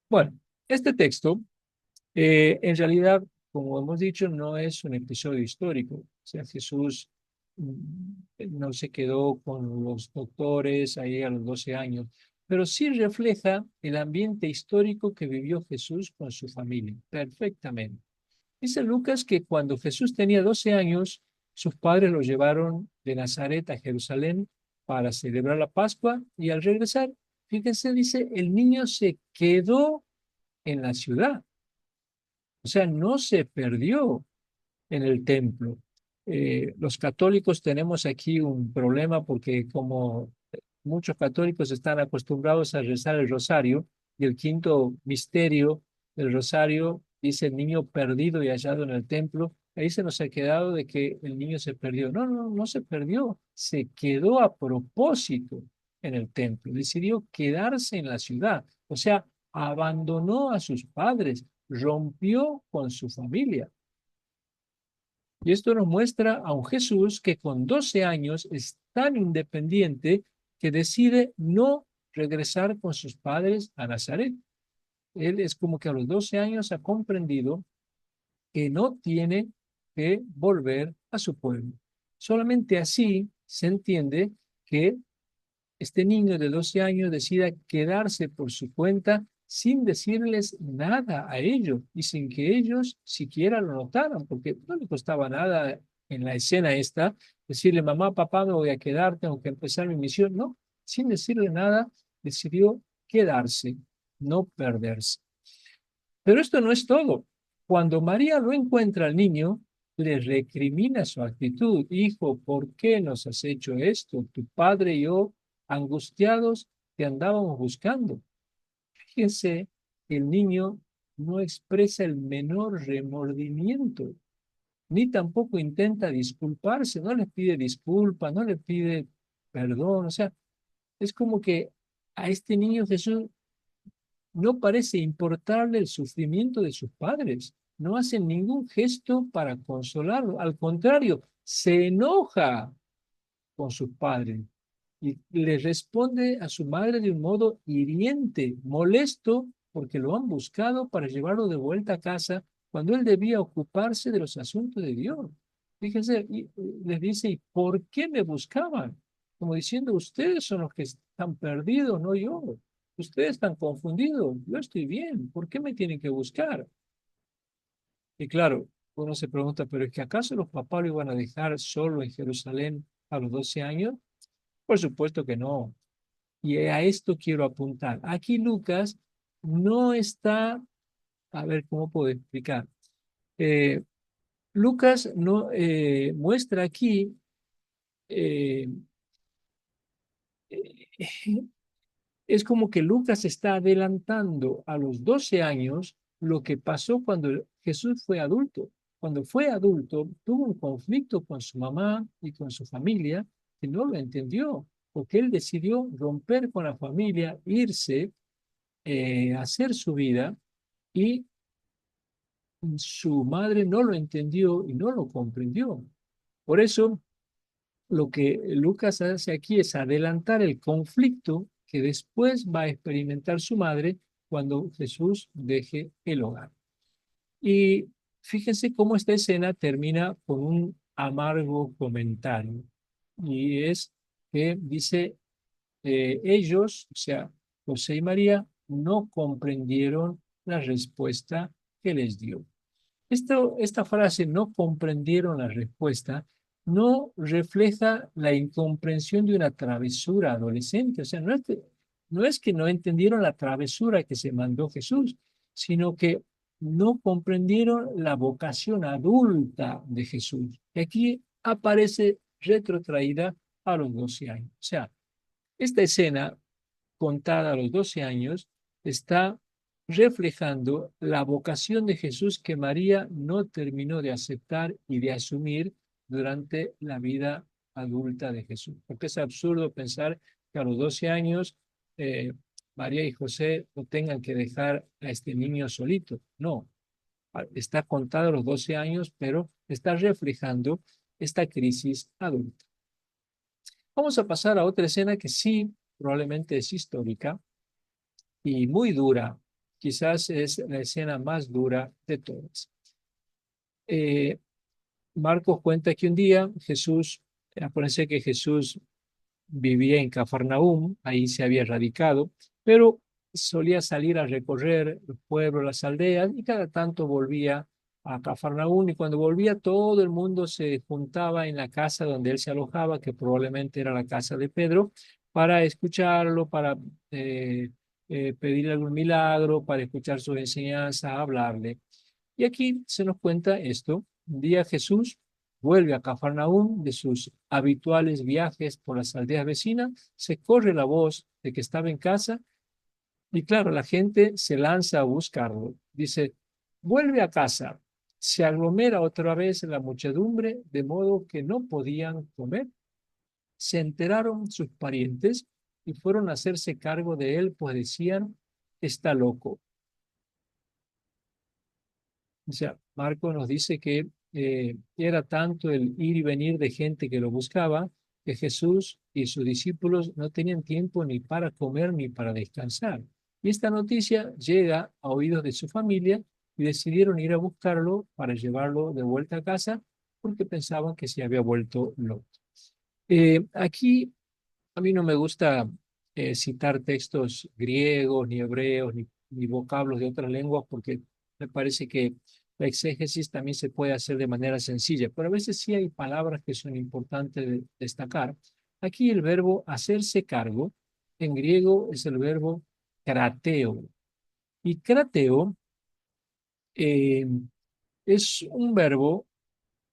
Bueno, este texto, en realidad, como hemos dicho, no es un episodio histórico. O sea, Jesús no se quedó con los doctores ahí a los 12 años, pero sí refleja el ambiente histórico que vivió Jesús con su familia, perfectamente. Dice Lucas que cuando Jesús tenía 12 años, sus padres lo llevaron de Nazaret a Jerusalén para celebrar la Pascua y al regresar, fíjense, dice, el niño se quedó en la ciudad, o sea, no se perdió en el templo. Los católicos tenemos aquí un problema porque como muchos católicos están acostumbrados a rezar el rosario y el quinto misterio del rosario dice el niño perdido y hallado en el templo, ahí se nos ha quedado de que el niño se perdió. No, no, no se perdió, se quedó a propósito en el templo, decidió quedarse en la ciudad, o sea, abandonó a sus padres, rompió con su familia. Y esto nos muestra a un Jesús que con 12 años es tan independiente que decide no regresar con sus padres a Nazaret. Él es como que a los 12 años ha comprendido que no tiene que volver a su pueblo. Solamente así se entiende que este niño de 12 años decida quedarse por su cuenta sin decirles nada a ellos y sin que ellos siquiera lo notaran, porque no le costaba nada en la escena esta decirle, mamá, papá, me voy a quedar, tengo que empezar mi misión. No, sin decirle nada, decidió quedarse, no perderse. Pero esto no es todo. Cuando María lo encuentra al niño, le recrimina su actitud. Hijo, ¿por qué nos has hecho esto? Tu padre y yo, angustiados, te andábamos buscando. Fíjense, el niño no expresa el menor remordimiento, ni tampoco intenta disculparse, no le pide disculpa, no le pide perdón. O sea, es como que a este niño Jesús no parece importarle el sufrimiento de sus padres. No hace ningún gesto para consolarlo. Al contrario, se enoja con sus padres y le responde a su madre de un modo hiriente, molesto, porque lo han buscado para llevarlo de vuelta a casa cuando él debía ocuparse de los asuntos de Dios. Fíjense, les dice, ¿y por qué me buscaban? Como diciendo, ustedes son los que están perdidos, no yo. Ustedes están confundidos, yo estoy bien, ¿por qué me tienen que buscar? Y claro, uno se pregunta, ¿pero es que acaso los papás lo iban a dejar solo en Jerusalén a los 12 años? Por supuesto que no. Y a esto quiero apuntar. Aquí Lucas no está, a ver cómo puedo explicar. Eh, Lucas no muestra aquí, eh, es como que Lucas está adelantando a los 12 años lo que pasó cuando Jesús fue adulto. Cuando fue adulto, tuvo un conflicto con su mamá y con su familia que no lo entendió, porque él decidió romper con la familia, irse, hacer su vida y su madre no lo entendió y no lo comprendió. Por eso, lo que Lucas hace aquí es adelantar el conflicto que después va a experimentar su madre cuando Jesús deje el hogar. Y fíjense cómo esta escena termina con un amargo comentario. Y es que dice, ellos, o sea, José y María, no comprendieron la respuesta que les dio. Esta frase, no comprendieron la respuesta, no refleja la incomprensión de una travesura adolescente. O sea, no es que no entendieron la travesura que se mandó Jesús, sino que no comprendieron la vocación adulta de Jesús. Y aquí aparece retrotraída a los 12 años. O sea, esta escena contada a los 12 años está reflejando la vocación de Jesús que María no terminó de aceptar y de asumir durante la vida adulta de Jesús. Porque es absurdo pensar que a los 12 años María y José no tengan que dejar a este niño solito. No, está contado a los 12 años, pero está reflejando esta crisis adulta. Vamos a pasar a otra escena que sí, probablemente es histórica y muy dura. Quizás es la escena más dura de todas. Eh, Marcos cuenta que un día Jesús, acuérdense que Jesús vivía en Cafarnaúm, ahí se había radicado, pero solía salir a recorrer los pueblos, las aldeas, y cada tanto volvía a Cafarnaúm, y cuando volvía todo el mundo se juntaba en la casa donde él se alojaba, que probablemente era la casa de Pedro, para escucharlo, para pedirle algún milagro, para escuchar sus enseñanzas, hablarle. Y aquí se nos cuenta esto. Un día Jesús vuelve a Cafarnaúm de sus habituales viajes por las aldeas vecinas, se corre la voz de que estaba en casa y claro, la gente se lanza a buscarlo. Dice, vuelve a casa. Se aglomera otra vez la muchedumbre de modo que no podían comer. Se enteraron sus parientes y fueron a hacerse cargo de él, pues decían, está loco. O sea, Marco nos dice que era tanto el ir y venir de gente que lo buscaba, que Jesús y sus discípulos no tenían tiempo ni para comer ni para descansar. Y esta noticia llega a oídos de su familia y decidieron ir a buscarlo para llevarlo de vuelta a casa porque pensaban que se había vuelto loco. Aquí a mí no me gusta citar textos griegos, ni hebreos, ni vocablos de otras lenguas, porque me parece que la exégesis también se puede hacer de manera sencilla, pero a veces sí hay palabras que son importantes de destacar. Aquí el verbo hacerse cargo, en griego es el verbo krateo. Y krateo eh, es un verbo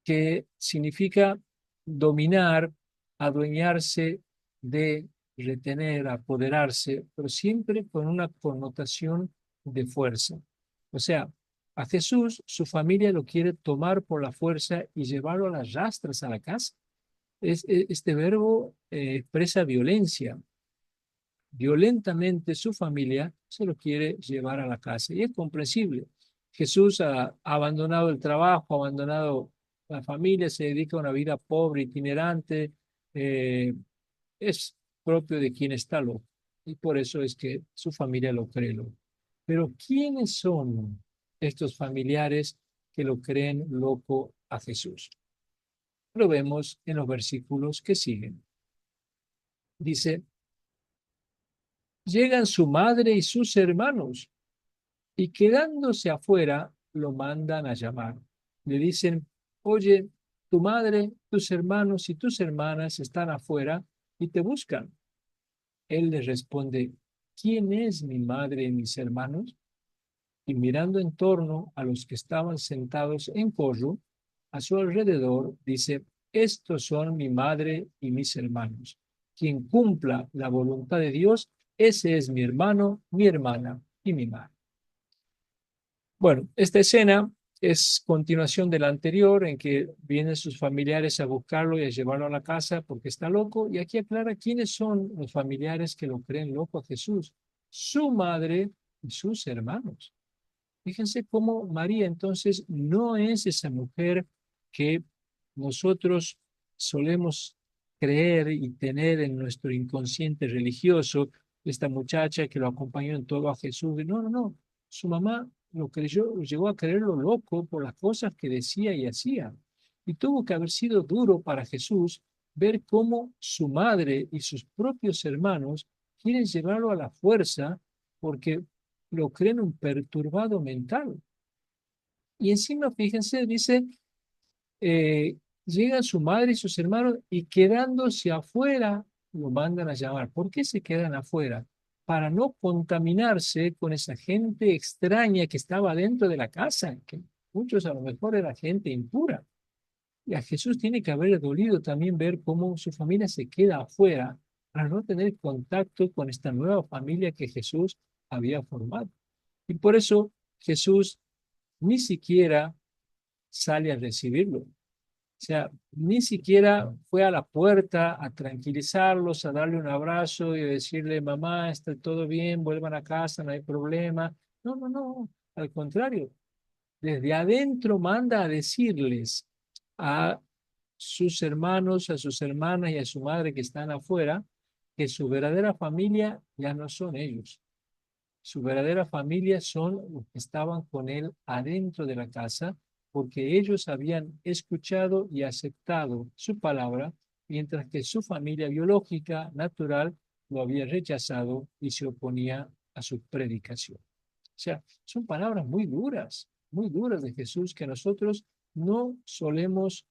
que significa dominar, adueñarse de, retener, apoderarse, pero siempre con una connotación de fuerza. O sea, a Jesús su familia lo quiere tomar por la fuerza y llevarlo a las rastras a la casa. Este verbo expresa violencia. Violentamente su familia se lo quiere llevar a la casa y es comprensible. Jesús ha abandonado el trabajo, ha abandonado la familia, se dedica a una vida pobre, itinerante, eh, es propio de quien está loco y por eso es que su familia lo cree loco. Pero ¿quiénes son estos familiares que lo creen loco a Jesús? Lo vemos en los versículos que siguen. Dice, llegan su madre y sus hermanos y quedándose afuera lo mandan a llamar. Le dicen, oye, tu madre, tus hermanos y tus hermanas están afuera y te buscan. Él les responde, ¿quién es mi madre y mis hermanos? Y mirando en torno a los que estaban sentados en corro, a su alrededor, dice, estos son mi madre y mis hermanos. Quien cumpla la voluntad de Dios, ese es mi hermano, mi hermana y mi madre. Bueno, esta escena es continuación de la anterior, en que vienen sus familiares a buscarlo y a llevarlo a la casa porque está loco. Y aquí aclara quiénes son los familiares que lo creen loco a Jesús. Su madre y sus hermanos. Fíjense cómo María entonces no es esa mujer que nosotros solemos creer y tener en nuestro inconsciente religioso, esta muchacha que lo acompañó en todo a Jesús. No, no, no. Su mamá lo creyó, llegó a creerlo loco por las cosas que decía y hacía. Y tuvo que haber sido duro para Jesús ver cómo su madre y sus propios hermanos quieren llevarlo a la fuerza porque lo creen un perturbado mental. Y encima, fíjense, dice, eh, llegan su madre y sus hermanos y quedándose afuera lo mandan a llamar. ¿Por qué se quedan afuera? Para no contaminarse con esa gente extraña que estaba dentro de la casa, que muchos a lo mejor era gente impura. Y a Jesús tiene que haber dolido también ver cómo su familia se queda afuera para no tener contacto con esta nueva familia que Jesús había formado. Y por eso Jesús ni siquiera sale a recibirlo. O sea, ni siquiera fue a la puerta a tranquilizarlos, a darle un abrazo y decirle, mamá, está todo bien, vuelvan a casa, no hay problema. No, no, no. Al contrario, desde adentro manda a decirles, a sus hermanos, a sus hermanas y a su madre que están afuera, que su verdadera familia ya no son ellos. Su verdadera familia son los que estaban con él adentro de la casa, porque ellos habían escuchado y aceptado su palabra, mientras que su familia biológica, natural, lo había rechazado y se oponía a su predicación. O sea, son palabras muy duras de Jesús que nosotros no solemos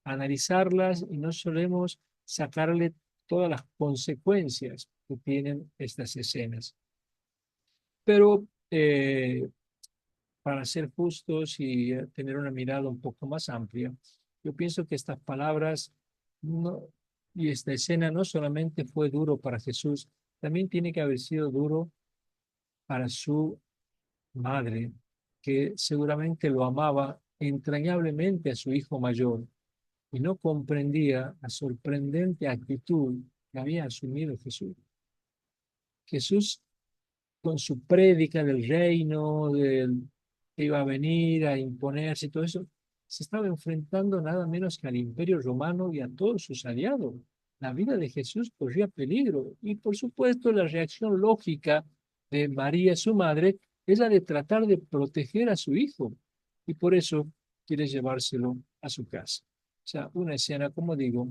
analizarlas y no solemos sacarle todas las consecuencias que tienen estas escenas. Pero para ser justos y tener una mirada un poco más amplia, yo pienso que estas palabras no, y esta escena no solamente fue duro para Jesús, también tiene que haber sido duro para su madre, que seguramente lo amaba entrañablemente a su hijo mayor y no comprendía la sorprendente actitud que había asumido Jesús. Jesús con su prédica del reino, que iba a venir a imponerse y todo eso, se estaba enfrentando nada menos que al Imperio Romano y a todos sus aliados. La vida de Jesús corría peligro y por supuesto la reacción lógica de María, su madre, es la de tratar de proteger a su hijo y por eso quiere llevárselo a su casa. O sea, una escena, como digo,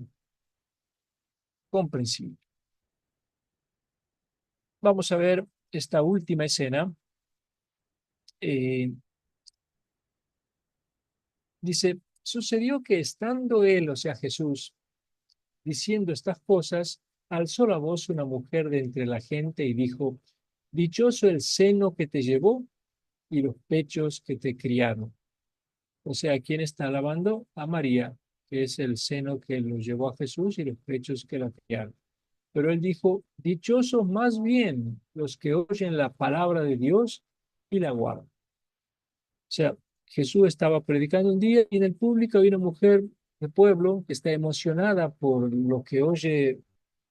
comprensible. Vamos a ver esta última escena. Eh, Dice, sucedió que estando él, o sea, Jesús, diciendo estas cosas, alzó la voz una mujer de entre la gente y dijo, dichoso el seno que te llevó y los pechos que te criaron. O sea, ¿quién está alabando? A María, que es el seno que lo llevó a Jesús y los pechos que la criaron. Pero él dijo, dichosos más bien los que oyen la palabra de Dios y la guardan. O sea, Jesús estaba predicando un día y en el público había una mujer de pueblo que está emocionada por lo que oye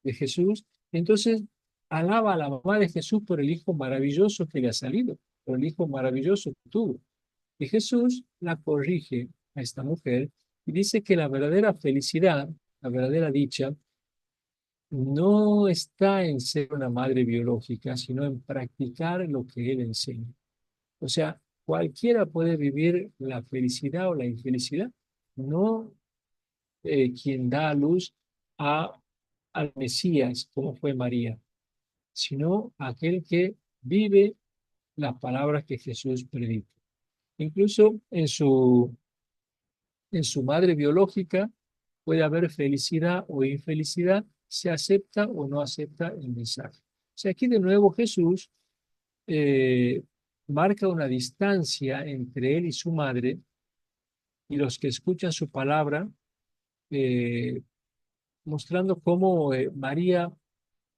de Jesús. Entonces, alaba a la mamá de Jesús por el hijo maravilloso que le ha salido, por el hijo maravilloso que tuvo. Y Jesús la corrige a esta mujer y dice que la verdadera felicidad, la verdadera dicha, no está en ser una madre biológica, sino en practicar lo que él enseña. O sea, cualquiera puede vivir la felicidad o la infelicidad, no quien da a luz a, al Mesías, como fue María, sino aquel que vive las palabras que Jesús predica. Incluso en su madre biológica puede haber felicidad o infelicidad, se acepta o no acepta el mensaje. O sea, aquí de nuevo Jesús eh, marca una distancia entre él y su madre y los que escuchan su palabra, eh, mostrando cómo María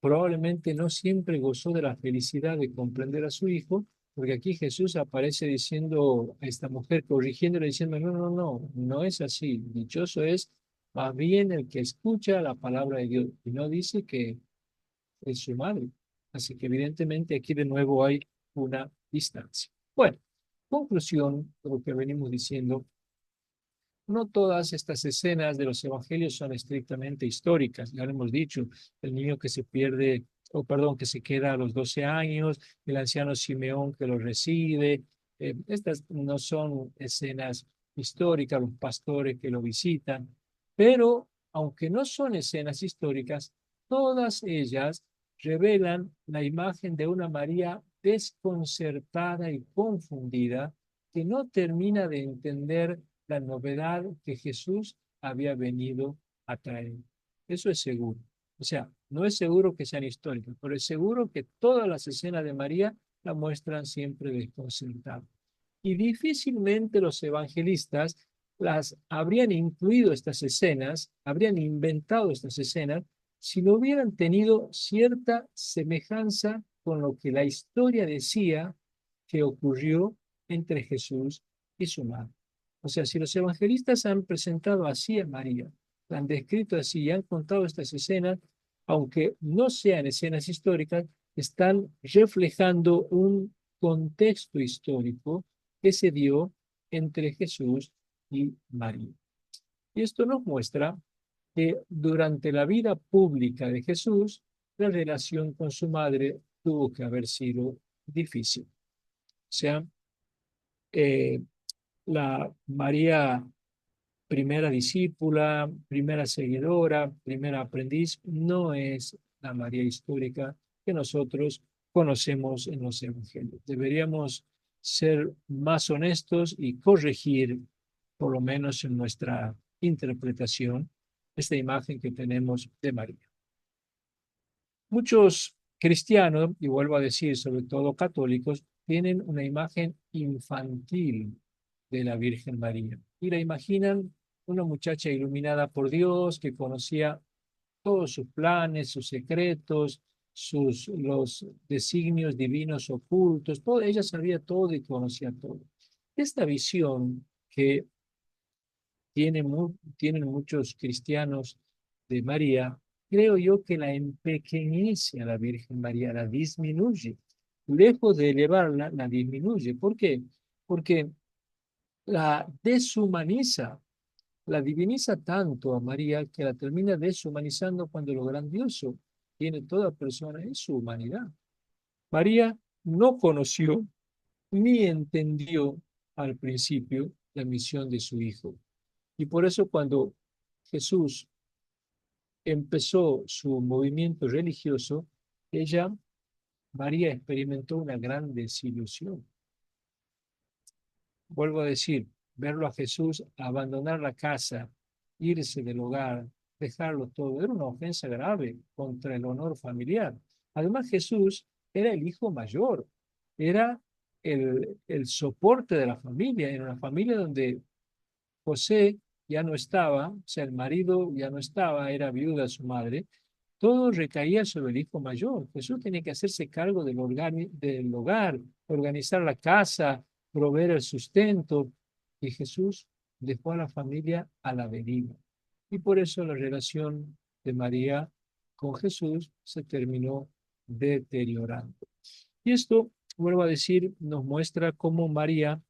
probablemente no siempre gozó de la felicidad de comprender a su hijo, porque aquí Jesús aparece diciendo a esta mujer, corrigiéndole, diciendo, no, no, no, no es así. Dichoso es más bien el que escucha la palabra de Dios y no dice que es su madre. Así que evidentemente aquí de nuevo hay una distancia. Bueno, conclusión de lo que venimos diciendo. No todas estas escenas de los evangelios son estrictamente históricas. Ya lo hemos dicho, el niño que se pierde, o perdón, que se queda a los 12 años, el anciano Simeón que lo recibe. Estas no son escenas históricas, los pastores que lo visitan, pero aunque no son escenas históricas, todas ellas revelan la imagen de una María desconcertada y confundida que no termina de entender la novedad que Jesús había venido a traer. Eso es seguro. O sea, no es seguro que sean históricas, pero es seguro que todas las escenas de María la muestran siempre desconcertada. Y difícilmente los evangelistas las habrían incluido estas escenas, habrían inventado estas escenas, si no hubieran tenido cierta semejanza con lo que la historia decía que ocurrió entre Jesús y su madre. O sea, si los evangelistas han presentado así a María, la han descrito así y han contado estas escenas, aunque no sean escenas históricas, están reflejando un contexto histórico que se dio entre Jesús y María. Y esto nos muestra que durante la vida pública de Jesús, la relación con su madre tuvo que haber sido difícil. O sea, eh, la María, primera discípula, primera seguidora, primera aprendiz, no es la María histórica que nosotros conocemos en los evangelios. Deberíamos ser más honestos y corregir, por lo menos en nuestra interpretación, esta imagen que tenemos de María. Muchos cristianos, y vuelvo a decir, sobre todo católicos, tienen una imagen infantil de la Virgen María y la imaginan una muchacha iluminada por Dios que conocía todos sus planes, sus secretos, los designios divinos ocultos, todo, ella sabía todo y conocía todo. Esta visión que tienen muchos cristianos de María, creo yo que la empequeñece a la Virgen María, la disminuye. Lejos de elevarla, la disminuye. ¿Por qué? Porque la deshumaniza, la diviniza tanto a María que la termina deshumanizando cuando lo grandioso tiene toda persona en su humanidad. María no conoció ni entendió al principio la misión de su hijo. Y por eso cuando Jesús empezó su movimiento religioso, ella, María, experimentó una gran desilusión. Vuelvo a decir, verlo a Jesús abandonar la casa, irse del hogar, dejarlo todo, era una ofensa grave contra el honor familiar. Además, Jesús era el hijo mayor, era el soporte de la familia, en una familia donde José ya no estaba, o sea, el marido ya no estaba, era viuda su madre, todo recaía sobre el hijo mayor. Jesús tenía que hacerse cargo del hogar, organizar la casa, proveer el sustento, y Jesús dejó a la familia a la deriva. Y por eso la relación de María con Jesús se terminó deteriorando. Y esto, vuelvo a decir, nos muestra cómo María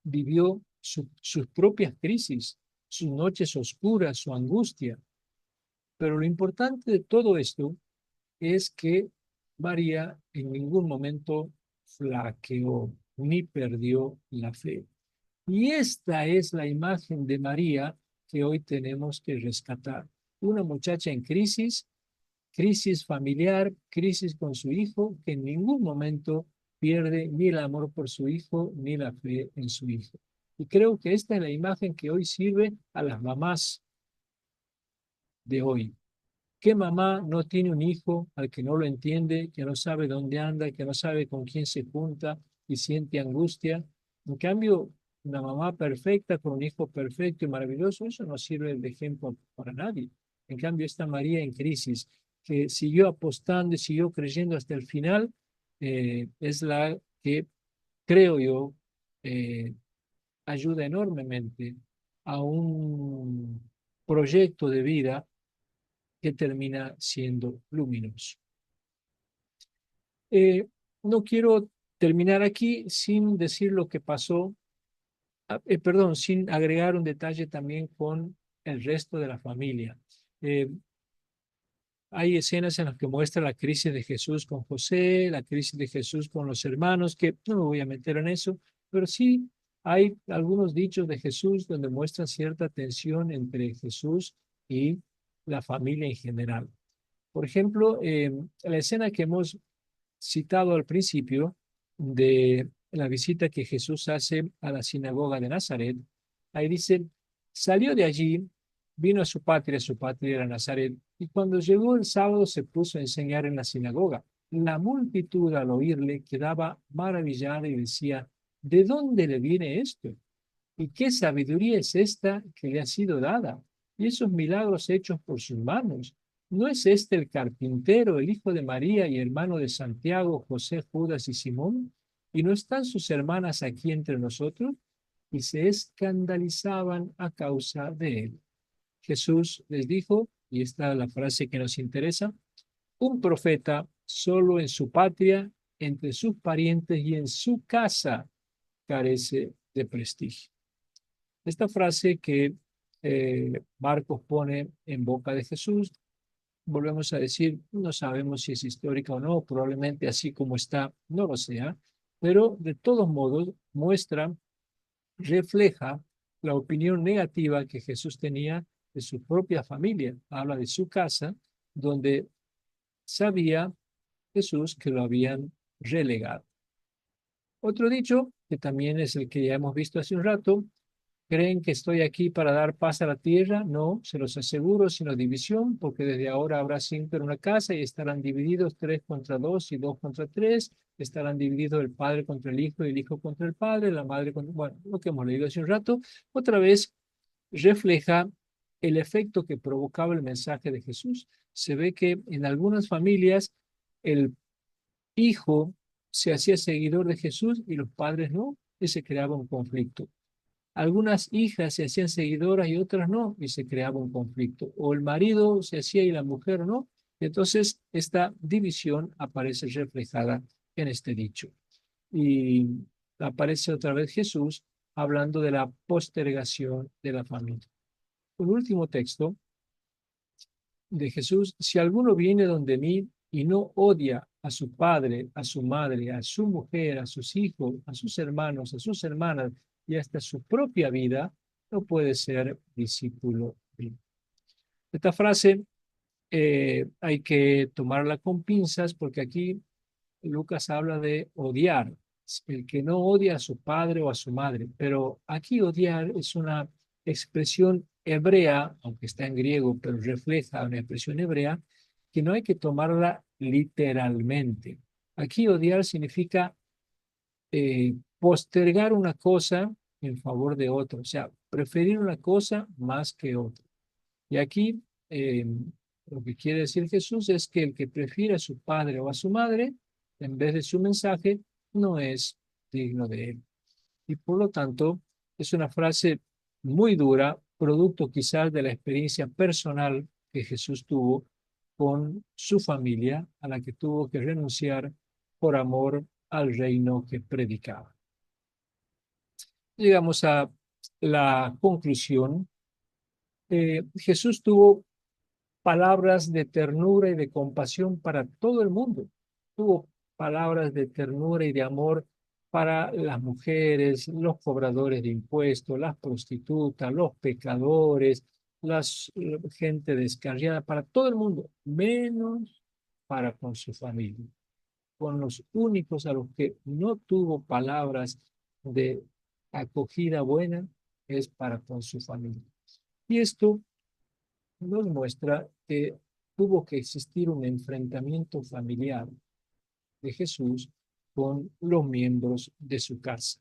vivió sus propias crisis, sus noches oscuras, su angustia. Pero lo importante de todo esto es que María en ningún momento flaqueó ni perdió la fe. Y esta es la imagen de María que hoy tenemos que rescatar. Una muchacha en crisis, crisis familiar, crisis con su hijo, que en ningún momento pierde ni el amor por su hijo ni la fe en su hijo. Y creo que esta es la imagen que hoy sirve a las mamás de hoy. ¿Qué mamá no tiene un hijo al que no lo entiende, que no sabe dónde anda, que no sabe con quién se junta y siente angustia? En cambio, una mamá perfecta con un hijo perfecto y maravilloso, eso no sirve de ejemplo para nadie. En cambio, esta María en crisis, que siguió apostando y siguió creyendo hasta el final, es la que, creo yo, eh, ayuda enormemente a un proyecto de vida que termina siendo luminoso. No quiero terminar aquí sin decir lo que pasó, perdón, sin agregar un detalle también con el resto de la familia. Eh, Hay escenas en las que muestra la crisis de Jesús con José, la crisis de Jesús con los hermanos, que no me voy a meter en eso, pero sí hay algunos dichos de Jesús donde muestran cierta tensión entre Jesús y la familia en general. Por ejemplo, la escena que hemos citado al principio de la visita que Jesús hace a la sinagoga de Nazaret, ahí dice, salió de allí, vino a su patria era Nazaret, y cuando llegó el sábado se puso a enseñar en la sinagoga. La multitud al oírle quedaba maravillada y decía, ¿de dónde le viene esto? ¿Y qué sabiduría es esta que le ha sido dada? Y esos milagros hechos por sus manos. ¿No es este el carpintero, el hijo de María y hermano de Santiago, José, Judas y Simón? ¿Y no están sus hermanas aquí entre nosotros? Y se escandalizaban a causa de él. Jesús les dijo, y esta es la frase que nos interesa, un profeta solo en su patria, entre sus parientes y en su casa carece de prestigio. Esta frase que Marcos pone en boca de Jesús. Volvemos a decir, no sabemos si es histórica o no, probablemente así como está, no lo sea, pero de todos modos muestra, refleja la opinión negativa que Jesús tenía de su propia familia. Habla de su casa, donde sabía Jesús que lo habían relegado. Otro dicho, que también es el que ya hemos visto hace un rato: ¿creen que estoy aquí para dar paz a la tierra? No, se los aseguro, sino división, porque desde ahora habrá cinco en una casa y estarán divididos tres contra dos y dos contra tres. Estarán divididos el padre contra el hijo y el hijo contra el padre, la madre contra... Bueno, lo que hemos leído hace un rato, otra vez refleja el efecto que provocaba el mensaje de Jesús. Se ve que en algunas familias el hijo se hacía seguidor de Jesús y los padres no, y se creaba un conflicto. Algunas hijas se hacían seguidoras y otras no, y se creaba un conflicto. O el marido se hacía y la mujer no. Entonces, esta división aparece reflejada en este dicho. Y aparece otra vez Jesús hablando de la postergación de la familia. Un último texto de Jesús: si alguno viene donde mí y no odia a su padre, a su madre, a su mujer, a sus hijos, a sus hermanos, a sus hermanas y hasta su propia vida, no puede ser discípulo mío. Esta frase hay que tomarla con pinzas, porque aquí Lucas habla de odiar, el que no odia a su padre o a su madre, pero aquí odiar es una expresión hebrea, aunque está en griego, pero refleja una expresión hebrea, que no hay que tomarla literalmente. Aquí odiar significa postergar una cosa en favor de otra, o sea, preferir una cosa más que otra. Y aquí lo que quiere decir Jesús es que el que prefiere a su padre o a su madre en vez de su mensaje no es digno de él. Y por lo tanto, es una frase muy dura, producto quizás de la experiencia personal que Jesús tuvo con su familia, a la que tuvo que renunciar por amor al reino que predicaba. Llegamos a la conclusión. Jesús tuvo palabras de ternura y de compasión para todo el mundo. Tuvo palabras de ternura y de amor para las mujeres, los cobradores de impuestos, las prostitutas, los pecadores, la gente descarriada, para todo el mundo, menos para con su familia. Con los únicos a los que no tuvo palabras de acogida buena es para con su familia. Y esto nos muestra que tuvo que existir un enfrentamiento familiar de Jesús con los miembros de su casa.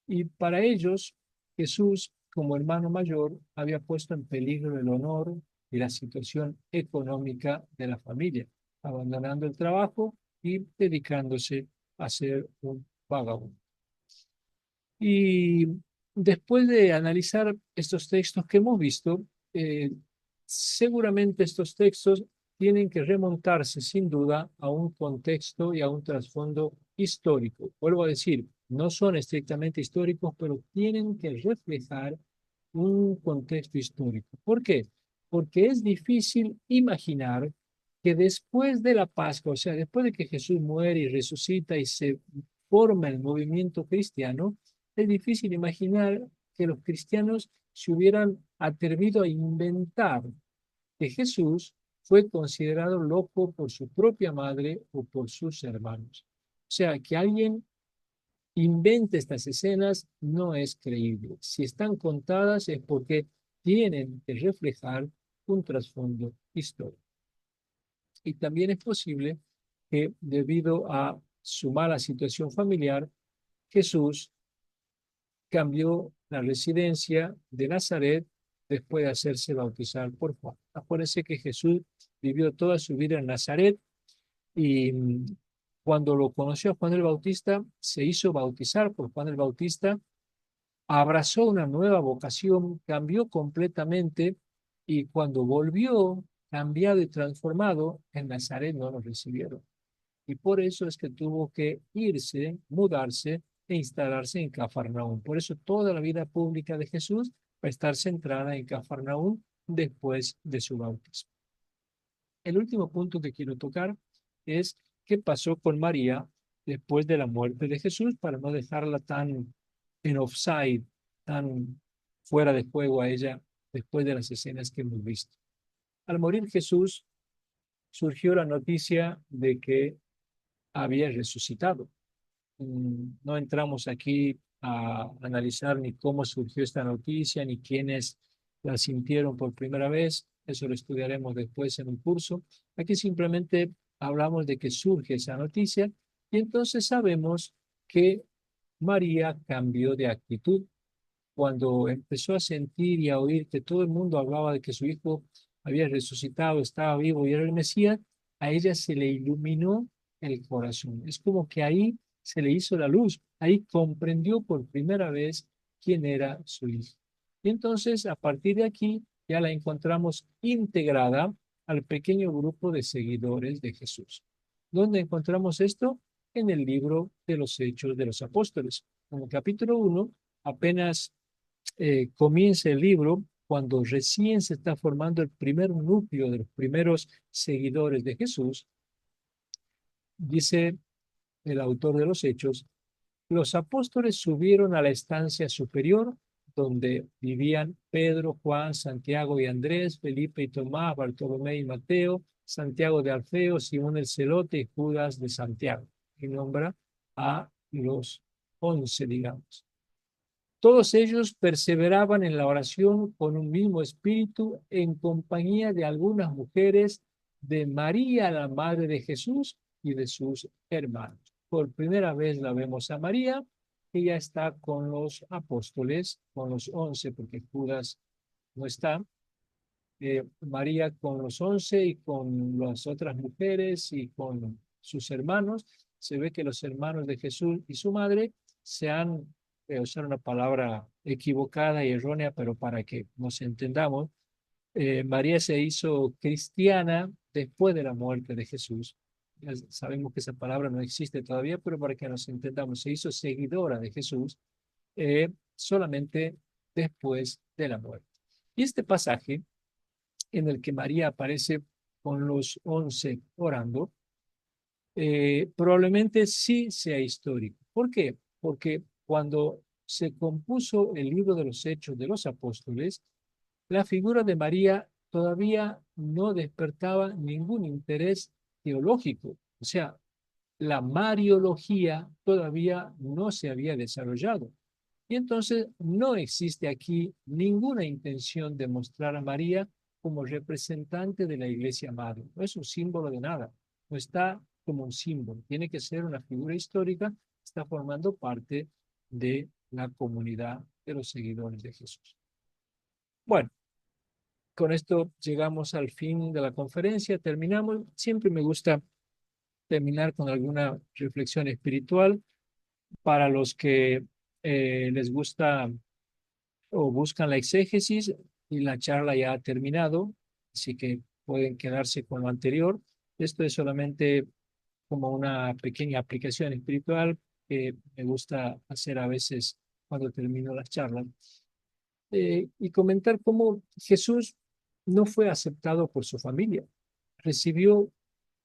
Y para ellos, Jesús, como hermano mayor, había puesto en peligro el honor y la situación económica de la familia, abandonando el trabajo y dedicándose a ser un vagabundo. Y después de analizar estos textos que hemos visto, eh, seguramente estos textos tienen que remontarse sin duda a un contexto y a un trasfondo histórico. Vuelvo a decir, no son estrictamente históricos, pero tienen que reflejar un contexto histórico. ¿Por qué? Porque es difícil imaginar que después de la Pascua, o sea, después de que Jesús muere y resucita y se forma el movimiento cristiano, es difícil imaginar que los cristianos se hubieran atrevido a inventar que Jesús fue considerado loco por su propia madre o por sus hermanos. O sea, que alguien invente estas escenas no es creíble. Si están contadas es porque tienen que reflejar un trasfondo histórico. Y también es posible que debido a su mala situación familiar, Jesús cambió la residencia de Nazaret después de hacerse bautizar por Juan. Acuérdense que Jesús vivió toda su vida en Nazaret y cuando lo conoció a Juan el Bautista, se hizo bautizar por Juan el Bautista, abrazó una nueva vocación, cambió completamente y cuando volvió cambiado y transformado, en Nazaret no lo recibieron. Y por eso es que tuvo que irse, mudarse e instalarse en Cafarnaúm. Por eso toda la vida pública de Jesús va a estar centrada en Cafarnaúm después de su bautismo. El último punto que quiero tocar es qué pasó con María después de la muerte de Jesús para no dejarla tan en offside, tan fuera de juego a ella después de las escenas que hemos visto. Al morir Jesús, surgió la noticia de que había resucitado. No entramos aquí a analizar ni cómo surgió esta noticia, ni quiénes la sintieron por primera vez. Eso lo estudiaremos después en un curso. Aquí simplemente hablamos de que surge esa noticia y entonces sabemos que María cambió de actitud cuando empezó a sentir y a oír que todo el mundo hablaba de que su hijo había resucitado, estaba vivo y era el Mesías. A ella se le iluminó el corazón. Es como que ahí se le hizo la luz, ahí comprendió por primera vez quién era su hijo. Y entonces, a partir de aquí, ya la encontramos integrada al pequeño grupo de seguidores de Jesús. ¿Dónde encontramos esto? En el libro de los Hechos de los Apóstoles. En el capítulo 1, apenas comienza el libro, cuando recién se está formando el primer núcleo de los primeros seguidores de Jesús, dice el autor de los Hechos, los apóstoles subieron a la estancia superior donde vivían Pedro, Juan, Santiago y Andrés, Felipe y Tomás, Bartolomé y Mateo, Santiago de Alfeo, Simón el Celote y Judas de Santiago. Y nombra a los 11, digamos. Todos ellos perseveraban en la oración con un mismo espíritu en compañía de algunas mujeres, de María, la madre de Jesús, y de sus hermanos. Por primera vez la vemos a María, ella está con los apóstoles, con los 11, porque Judas no está. María con los 11 y con las otras mujeres y con sus hermanos. Se ve que los hermanos de Jesús y su madre se han, usar una palabra equivocada y errónea, pero para que nos entendamos, María se hizo cristiana después de la muerte de Jesús. Ya sabemos que esa palabra no existe todavía, pero para que nos entendamos, se hizo seguidora de Jesús solamente después de la muerte. Y este pasaje en el que María aparece con los 11 orando, probablemente sí sea histórico. ¿Por qué? Porque cuando se compuso el libro de los Hechos de los Apóstoles, la figura de María todavía no despertaba ningún interés teológico. O sea, la Mariología todavía no se había desarrollado. Y entonces no existe aquí ninguna intención de mostrar a María como representante de la Iglesia Madre. No es un símbolo de nada, no está como un símbolo. Tiene que ser una figura histórica, está formando parte de la comunidad de los seguidores de Jesús. Bueno, con esto llegamos al fin de la conferencia, terminamos. Siempre me gusta terminar con alguna reflexión espiritual para los que les gusta o buscan la exégesis y la charla ya ha terminado, así que pueden quedarse con lo anterior. Esto es solamente como una pequeña aplicación espiritual que me gusta hacer a veces cuando termino las charlas y comentar cómo Jesús no fue aceptado por su familia, recibió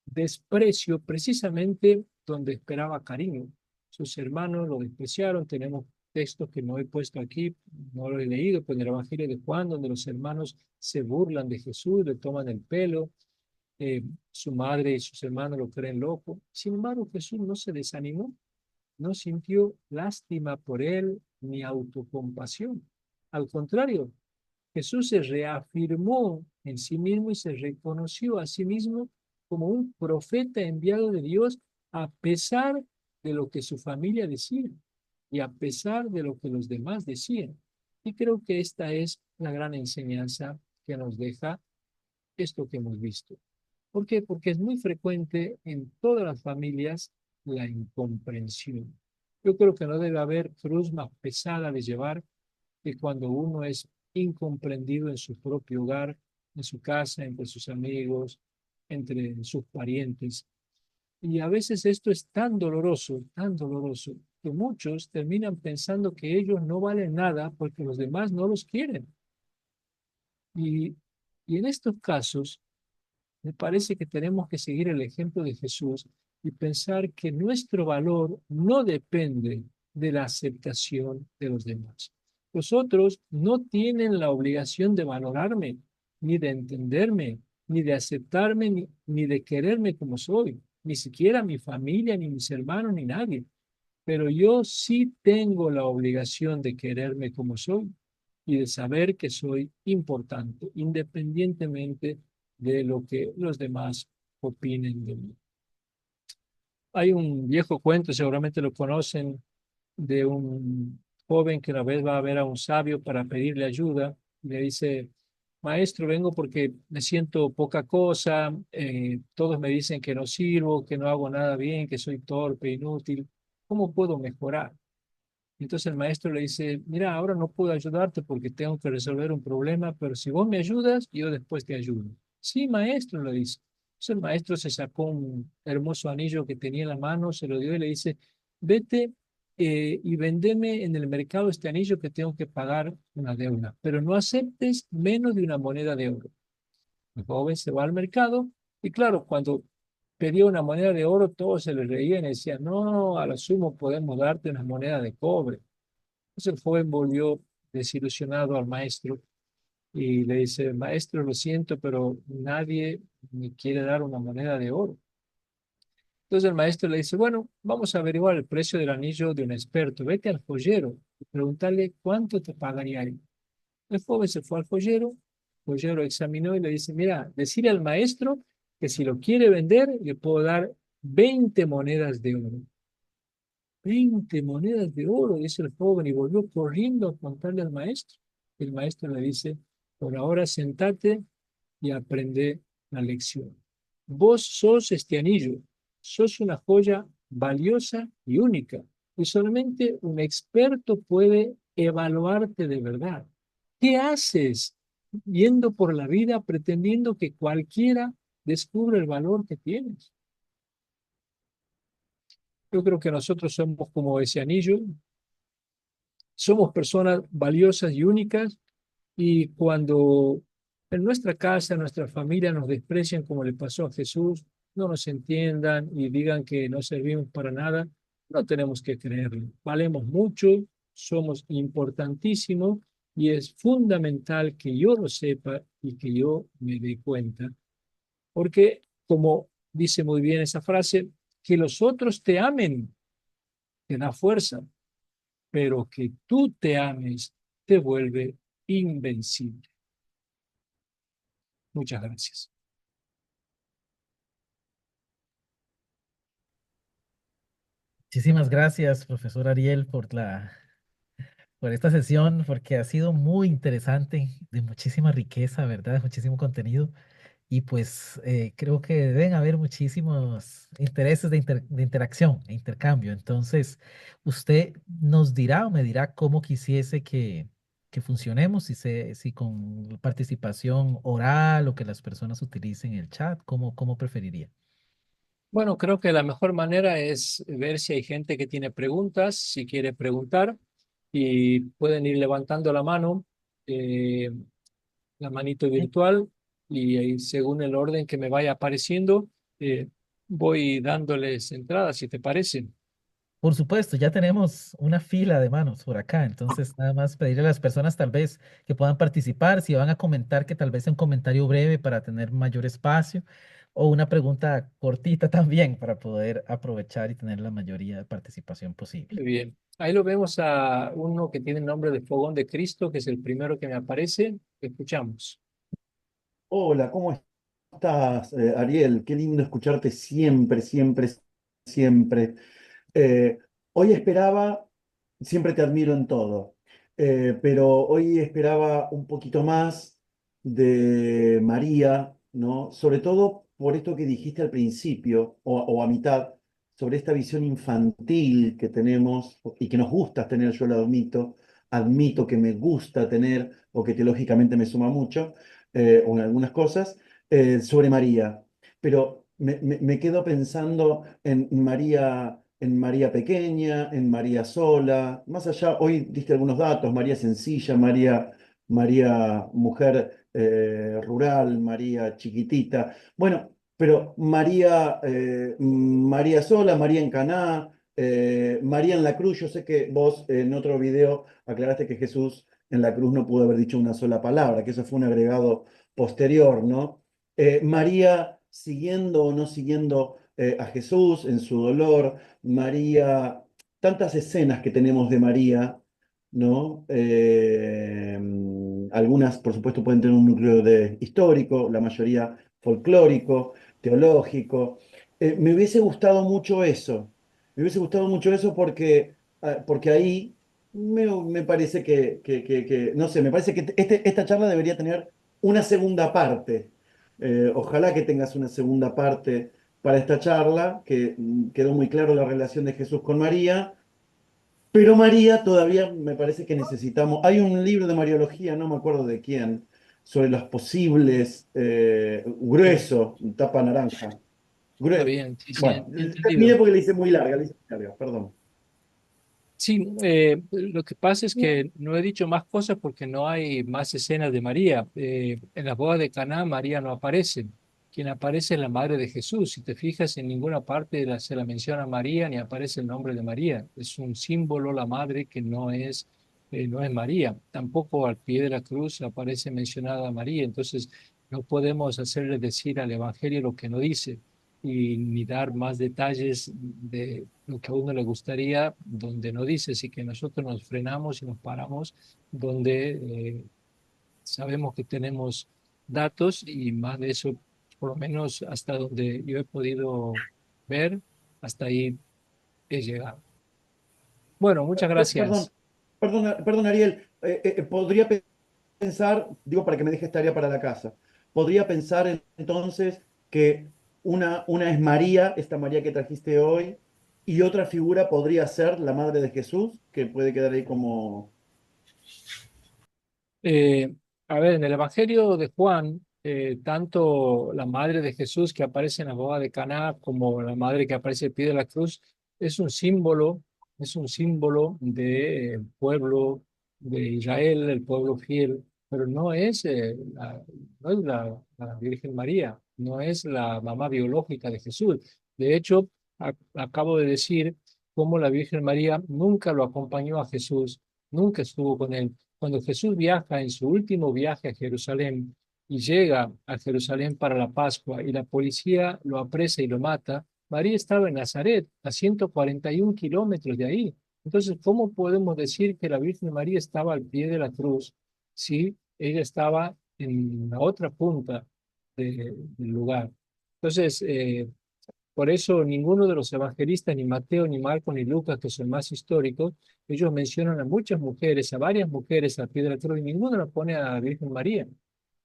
desprecio precisamente donde esperaba cariño. Sus hermanos lo despreciaron. Tenemos textos que no he puesto aquí, no lo he leído, pero en el Evangelio de Juan, donde los hermanos se burlan de Jesús, le toman el pelo, su madre y sus hermanos lo creen loco. Sin embargo, Jesús no se desanimó, no sintió lástima por él ni autocompasión. Al contrario, Jesús se reafirmó en sí mismo y se reconoció a sí mismo como un profeta enviado de Dios a pesar de lo que su familia decía y a pesar de lo que los demás decían. Y creo que esta es la gran enseñanza que nos deja esto que hemos visto. ¿Por qué? Porque es muy frecuente en todas las familias la incomprensión. Yo creo que no debe haber cruz más pesada de llevar que cuando uno es incomprendido en su propio hogar, en su casa, entre sus amigos, entre sus parientes. Y a veces esto es tan doloroso, que muchos terminan pensando que ellos no valen nada porque los demás no los quieren. Y, y en estos casos, me parece que tenemos que seguir el ejemplo de Jesús y pensar que nuestro valor no depende de la aceptación de los demás. Los otros no tienen la obligación de valorarme, ni de entenderme, ni de aceptarme, ni de quererme como soy, ni siquiera mi familia, ni mis hermanos, ni nadie. Pero yo sí tengo la obligación de quererme como soy y de saber que soy importante, independientemente de lo que los demás opinen de mí. Hay un viejo cuento, seguramente lo conocen, de un joven que una vez va a ver a un sabio para pedirle ayuda y le dice, maestro, vengo porque me siento poca cosa, todos me dicen que no sirvo, que no hago nada bien, que soy torpe, inútil, ¿cómo puedo mejorar? Entonces el maestro le dice, mira, ahora no puedo ayudarte porque tengo que resolver un problema, pero si vos me ayudas, yo después te ayudo. Sí, maestro, le dice. Entonces el maestro se sacó un hermoso anillo que tenía en la mano, se lo dio y le dice, vete y vendeme en el mercado este anillo que tengo que pagar una deuda, pero no aceptes menos de una moneda de oro. El joven se va al mercado y claro, cuando pedía una moneda de oro, todos se le reían y decían, no, a lo sumo podemos darte una moneda de cobre. Entonces el joven volvió desilusionado al maestro y le dice, maestro, lo siento, pero nadie me quiere dar una moneda de oro. Entonces el maestro le dice, bueno, vamos a averiguar el precio del anillo de un experto. Vete al joyero y preguntarle cuánto te pagaría él. El joven se fue al joyero, el joyero examinó y le dice, mira, decirle al maestro que si lo quiere vender, le puedo dar 20 monedas de oro. 20 monedas de oro, dice el joven, y volvió corriendo a contarle al maestro. El maestro le dice, por ahora sentate y aprende la lección. Vos sos este anillo, sos una joya valiosa y única, y solamente un experto puede evaluarte de verdad. ¿Qué haces yendo por la vida pretendiendo que cualquiera descubra el valor que tienes? Yo creo que nosotros somos como ese anillo, somos personas valiosas y únicas y cuando en nuestra casa, en nuestra familia nos desprecian como le pasó a Jesús, no nos entiendan y digan que no servimos para nada, no tenemos que creerlo. Valemos mucho, somos importantísimos y es fundamental que yo lo sepa y que yo me dé cuenta. Porque, como dice muy bien esa frase, que los otros te amen te da fuerza, pero que tú te ames te vuelve invencible. Muchas gracias. Muchísimas gracias, profesor Ariel, por esta sesión, porque ha sido muy interesante, de muchísima riqueza, ¿verdad? De muchísimo contenido. Y pues creo que deben haber muchísimos intereses de interacción e intercambio. Entonces, usted nos dirá o me dirá cómo quisiese que funcionemos, si con participación oral o que las personas utilicen el chat, cómo preferiría. Bueno, creo que la mejor manera es ver si hay gente que tiene preguntas, si quiere preguntar, y pueden ir levantando la mano, eh, la manito Sí. virtual, y ahí, según el orden que me vaya apareciendo, eh, voy dándoles entrada, si te parece. Por supuesto, ya tenemos una fila de manos por acá, entonces nada más pedirle a las personas tal vez que puedan participar, si van a comentar, que tal vez sea un comentario breve para tener mayor espacio o una pregunta cortita también para poder aprovechar y tener la mayoría de participación posible. Muy bien. Ahí lo vemos a uno que tiene el nombre de Fogón de Cristo, que es el primero que me aparece. Escuchamos. Hola, ¿cómo estás, Ariel? Qué lindo escucharte siempre, siempre, siempre. Eh, Hoy esperaba, siempre te admiro en todo, pero hoy esperaba un poquito más de María, ¿no? Sobre todo por esto que dijiste al principio o a mitad, sobre esta visión infantil que tenemos y que nos gusta tener, yo lo admito que me gusta tener o que teológicamente me suma mucho, o en algunas cosas, sobre María. Pero me quedo pensando en María pequeña, en María sola, más allá, hoy diste algunos datos, María sencilla, María mujer rural, María chiquitita, bueno, pero María sola, María en Caná, María en la cruz, yo sé que vos en otro video aclaraste que Jesús en la cruz no pudo haber dicho una sola palabra, que eso fue un agregado posterior, ¿no? María siguiendo o no siguiendo a Jesús en su dolor, María, tantas escenas que tenemos de María, ¿no? Algunas, por supuesto, pueden tener un núcleo histórico, la mayoría folclórico, teológico. Me hubiese gustado mucho eso, me hubiese gustado mucho eso porque ahí me parece no sé, me parece que esta charla debería tener una segunda parte. Ojalá que tengas una segunda parte para esta charla, que quedó muy claro la relación de Jesús con María, pero María todavía me parece que necesitamos. Hay un libro de Mariología, no me acuerdo de quién, sobre los posibles, Sí, grueso, tapa naranja. está bien, sí, sí, Bueno, terminé entendido. porque le hice muy larga, le hice muy larga, perdón. Sí, lo que pasa es que no he dicho más cosas porque no hay más escenas de María. En la boda de Caná, María no aparece. Quien aparece es la madre de Jesús. Si te fijas, en ninguna parte se la menciona a María ni aparece el nombre de María. Es un símbolo, la madre, que no es María. Tampoco al pie de la cruz aparece mencionada a María. Entonces, no podemos hacerle decir al Evangelio lo que no dice y ni dar más detalles de lo que a uno le gustaría donde no dice, así que nosotros nos frenamos y nos paramos donde sabemos que tenemos datos y más de eso, por lo menos hasta donde yo he podido ver, hasta ahí he llegado. Bueno, muchas Perdón, gracias. perdón, Ariel, podría pensar, digo para que me dejes tarea para la casa, podría pensar entonces que una es María, esta María que trajiste hoy, y otra figura podría ser la madre de Jesús, que puede quedar ahí como... Eh, a ver, en el Evangelio de Juan, tanto la madre de Jesús que aparece en la boda de Caná como la madre que aparece al pie de la cruz es un símbolo del pueblo de Israel, el pueblo fiel, pero no es la Virgen María, no es la mamá biológica de Jesús. De hecho, acabo de decir cómo la Virgen María nunca lo acompañó a Jesús, nunca estuvo con él. Cuando Jesús viaja en su último viaje a Jerusalén y llega a Jerusalén para la Pascua y la policía lo apresa y lo mata, María estaba en Nazaret, a 141 kilómetros de ahí. Entonces, ¿cómo podemos decir que la Virgen María estaba al pie de la cruz si ella estaba en la otra punta del lugar? Entonces, por eso ninguno de los evangelistas, ni Mateo, ni Marcos, ni Lucas, que son más históricos, ellos mencionan a muchas mujeres, a varias mujeres al pie de la cruz, y ninguno la pone a la Virgen María.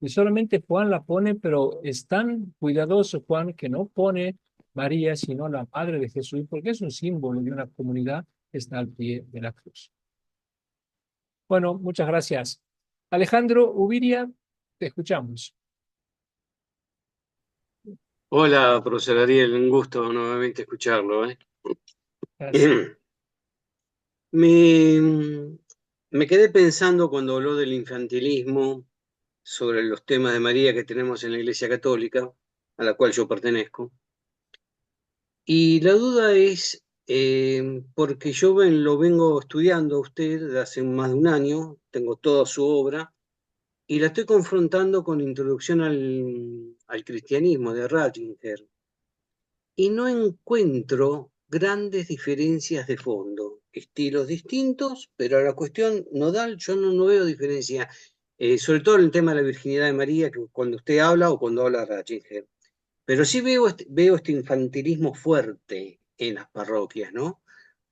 Y solamente Juan la pone, pero es tan cuidadoso Juan que no pone María, sino la madre de Jesús, porque es un símbolo de una comunidad que está al pie de la cruz. Bueno, muchas gracias. Alejandro Ubiria, te escuchamos. Hola, profesor Ariel, un gusto nuevamente escucharlo, ¿eh? Gracias. Me, me quedé pensando cuando habló del infantilismo sobre los temas de María que tenemos en la Iglesia Católica, a la cual yo pertenezco. Y la duda es, porque lo vengo estudiando a usted desde hace más de un año, tengo toda su obra, y la estoy confrontando con Introducción al Cristianismo de Ratzinger. Y no encuentro grandes diferencias de fondo, estilos distintos, pero a la cuestión nodal yo no veo diferencia, sobre todo en el tema de la virginidad de María, que cuando usted habla o cuando habla Ratzinger. Pero sí veo este infantilismo fuerte en las parroquias, ¿no?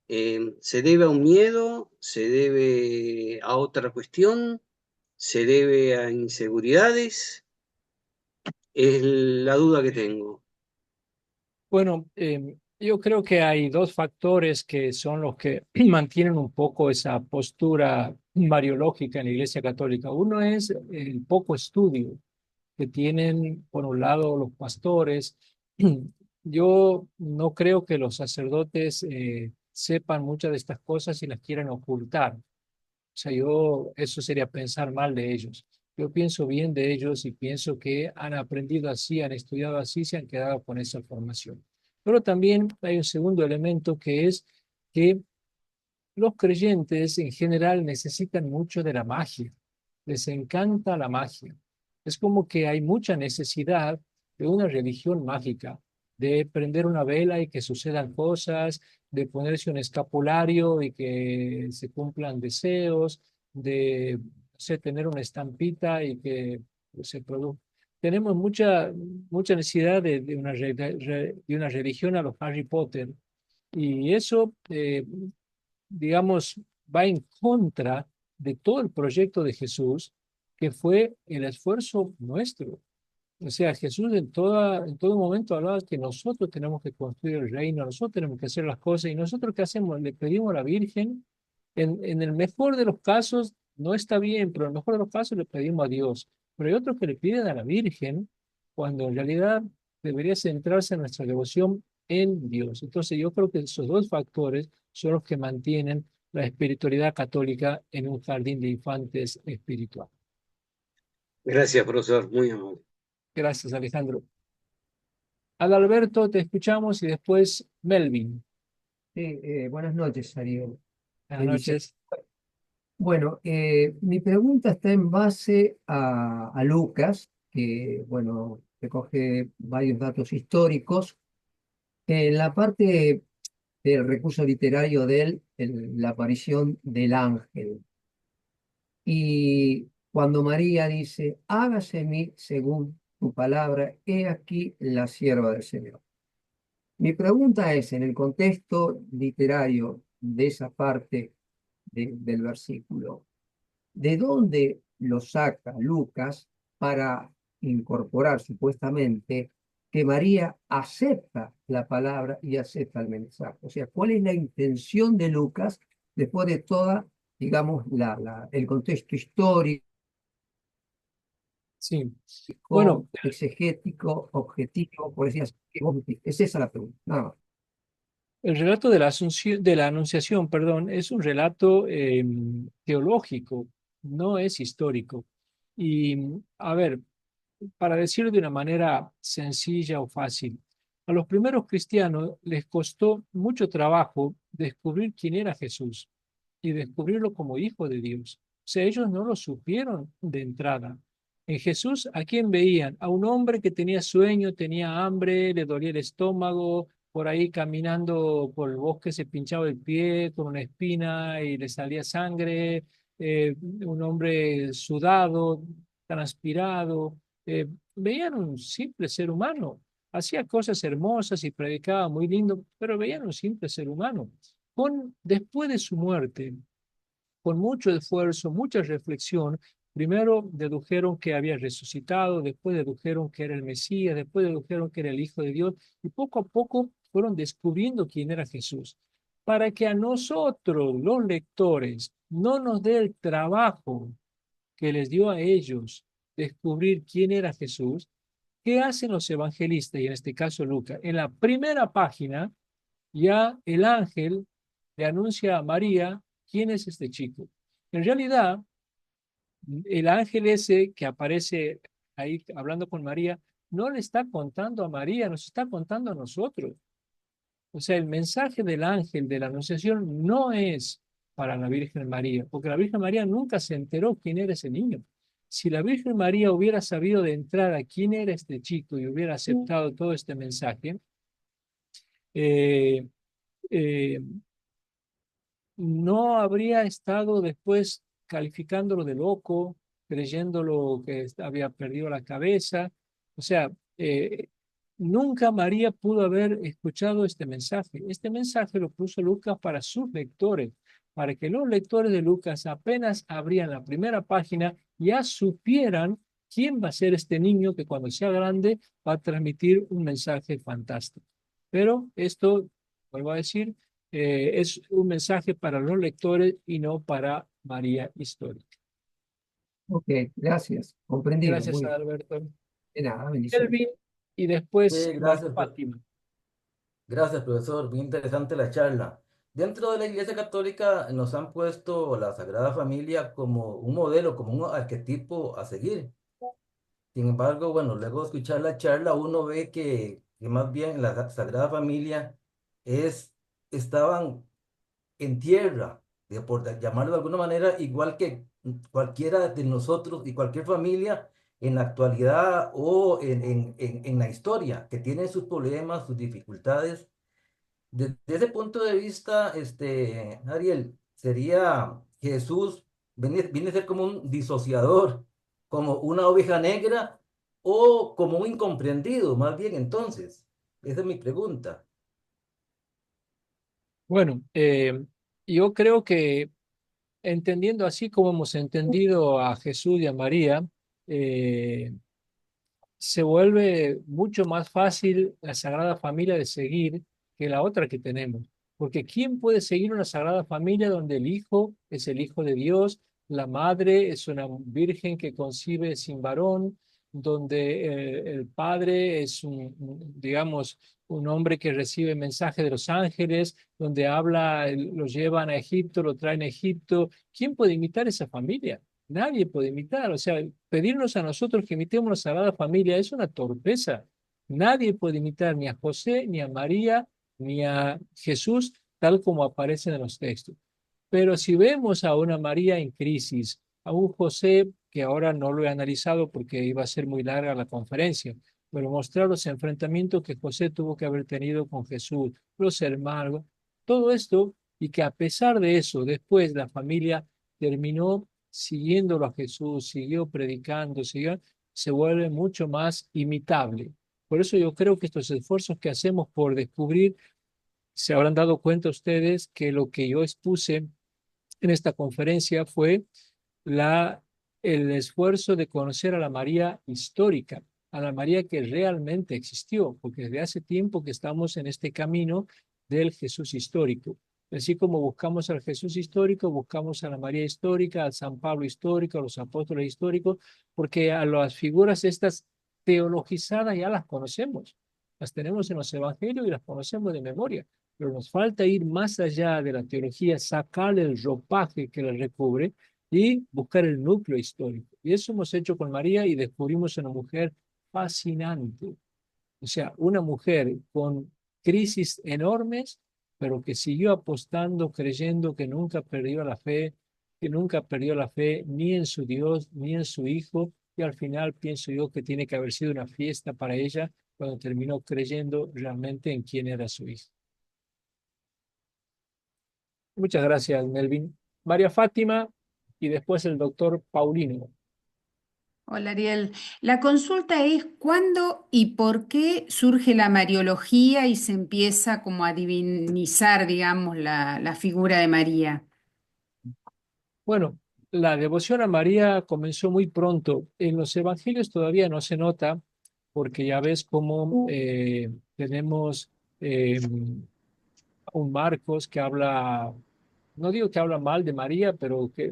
¿Se debe a un miedo? ¿Se debe a otra cuestión? ¿Se debe a inseguridades? Es la duda que tengo. Bueno, yo creo que hay dos factores que son los que mantienen un poco esa postura mariológica en la Iglesia Católica. Uno es el poco estudio que tienen, por un lado, los pastores yo no creo que los sacerdotes sepan muchas de estas cosas y las quieran ocultar. O sea, eso sería pensar mal de ellos. Yo pienso bien de ellos y pienso que han aprendido así, han estudiado así, se han quedado con esa formación. Pero también hay un segundo elemento que es que los creyentes en general necesitan mucho de la magia, les encanta la magia. Es como que hay mucha necesidad de una religión mágica, de prender una vela y que sucedan cosas, de ponerse un escapulario y que se cumplan deseos, de, no sé, tener una estampita y que se produzca. Tenemos mucha necesidad de una religión a los Harry Potter y eso digamos, va en contra de todo el proyecto de Jesús, que fue el esfuerzo nuestro. O sea, Jesús en todo momento hablaba que nosotros tenemos que construir el reino, nosotros tenemos que hacer las cosas, y nosotros ¿qué hacemos? Le pedimos a la Virgen, en el mejor de los casos no está bien, pero en el mejor de los casos le pedimos a Dios. Pero hay otros que le piden a la Virgen, cuando en realidad debería centrarse en nuestra devoción en Dios. Entonces yo creo que esos dos factores son los que mantienen la espiritualidad católica en un jardín de infantes espiritual. Gracias, profesor, muy amable. Gracias, Alejandro. Adalberto, te escuchamos y después Melvin. Sí, buenas noches, Ariel. Buenas Bendiciones. noches. Bueno, mi pregunta está en base a Lucas, que, bueno, recoge varios datos históricos. En la parte del recurso literario de él, la aparición del ángel. Y cuando María dice, hágase en mí según tu palabra, he aquí la sierva del Señor. Mi pregunta es, en el contexto literario de esa parte del versículo, ¿de dónde lo saca Lucas para incorporar supuestamente que María acepta la palabra y acepta el mensaje? O sea, ¿cuál es la intención de Lucas después de toda, digamos, el contexto histórico, Sí. Bueno, exegético, objetivo, por decir así, que vos dijiste? Es esa la pregunta. Nada más. el relato de la Anunciación, perdón, es un relato teológico, no es histórico. Y, a ver, para decirlo de una manera sencilla o fácil, a los primeros cristianos les costó mucho trabajo descubrir quién era Jesús y descubrirlo como hijo de Dios. O sea, ellos no lo supieron de entrada. En Jesús, ¿a quién veían? A un hombre que tenía sueño, tenía hambre, le dolía el estómago, por ahí caminando por el bosque se pinchaba el pie con una espina y le salía sangre, un hombre sudado, transpirado. Veían un simple ser humano, hacía cosas hermosas y predicaba muy lindo, pero veían un simple ser humano. Después de su muerte, con mucho esfuerzo, mucha reflexión, primero dedujeron que había resucitado, después dedujeron que era el Mesías, después dedujeron que era el Hijo de Dios, y poco a poco fueron descubriendo quién era Jesús. Para que a nosotros, los lectores, no nos dé el trabajo que les dio a ellos descubrir quién era Jesús, ¿qué hacen los evangelistas, y en este caso Lucas? En la primera página, ya el ángel le anuncia a María quién es este chico. En realidad, el ángel ese que aparece ahí hablando con María, no le está contando a María, nos está contando a nosotros. O sea, el mensaje del ángel de la anunciación no es para la Virgen María, porque la Virgen María nunca se enteró quién era ese niño. Si la Virgen María hubiera sabido de entrada quién era este chico y hubiera aceptado todo este mensaje, eh, eh, no habría estado después calificándolo de loco, creyéndolo que había perdido la cabeza. O sea, nunca María pudo haber escuchado este mensaje. Este mensaje lo puso Lucas para sus lectores, para que los lectores de Lucas apenas abrían la primera página, ya supieran quién va a ser este niño que cuando sea grande va a transmitir un mensaje fantástico. Pero esto, vuelvo a decir, es un mensaje para los lectores y no para María histórica. Ok, gracias. Comprendido. Gracias, Muy bien. Alberto. De nada, bendiciones. Elvin, y después María Gracias, Fátima. gracias, profesor. Muy interesante la charla. Dentro de la Iglesia Católica nos han puesto la Sagrada Familia como un modelo, como un arquetipo a seguir. Sin embargo, bueno, luego de escuchar la charla, uno ve que más bien la Sagrada Familia es, estaban en tierra, llamarlo de alguna manera, igual que cualquiera de nosotros y cualquier familia en la actualidad o en la historia, que tiene sus problemas, sus dificultades. Desde ese punto de vista, Ariel, sería Jesús, viene a ser como un disociador, como una oveja negra o como un incomprendido, más bien entonces. Esa es mi pregunta. Bueno, yo creo que entendiendo así como hemos entendido a Jesús y a María, eh, se vuelve mucho más fácil la Sagrada Familia de seguir que la otra que tenemos. Porque ¿quién puede seguir una Sagrada Familia donde el Hijo es el Hijo de Dios, la Madre es una virgen que concibe sin varón, donde el Padre es digamos, un hombre que recibe mensaje de los ángeles, donde habla, lo llevan a Egipto, lo traen a Egipto? ¿Quién puede imitar esa familia? Nadie puede imitar, o sea, pedirnos a nosotros que imitemos la Sagrada Familia es una torpeza. Nadie puede imitar ni a José, ni a María, ni a Jesús, tal como aparecen en los textos. Pero si vemos a una María en crisis, a un José, que ahora no lo he analizado porque iba a ser muy larga la conferencia, pero mostrar los enfrentamientos que José tuvo que haber tenido con Jesús, los hermanos, todo esto, y que a pesar de eso, después la familia terminó siguiéndolo a Jesús, siguió predicando, se vuelve mucho más imitable. Por eso yo creo que estos esfuerzos que hacemos por descubrir, se habrán dado cuenta ustedes que lo que yo expuse en esta conferencia fue la, el esfuerzo de conocer a la María histórica, a la María que realmente existió, porque desde hace tiempo que estamos en este camino del Jesús histórico. Así como buscamos al Jesús histórico, buscamos a la María histórica, al San Pablo histórico, a los apóstoles históricos, porque a las figuras estas teologizadas ya las conocemos, las tenemos en los evangelios y las conocemos de memoria, pero nos falta ir más allá de la teología, sacarle el ropaje que la recubre y buscar el núcleo histórico. Y eso hemos hecho con María y descubrimos una mujer fascinante. O sea, una mujer con crisis enormes, pero que siguió apostando, creyendo que nunca perdió la fe, que nunca perdió la fe ni en su Dios, ni en su Hijo. Y al final pienso yo que tiene que haber sido una fiesta para ella cuando terminó creyendo realmente en quién era su Hijo. Muchas gracias, Melvin. María Fátima y después el doctor Paulino. Hola Ariel, la consulta es ¿cuándo y por qué surge la Mariología y se empieza como a divinizar, digamos, la figura de María? Bueno, la devoción a María comenzó muy pronto. En los evangelios todavía no se nota, porque ya ves cómo tenemos un Marcos que habla, no digo que habla mal de María, pero que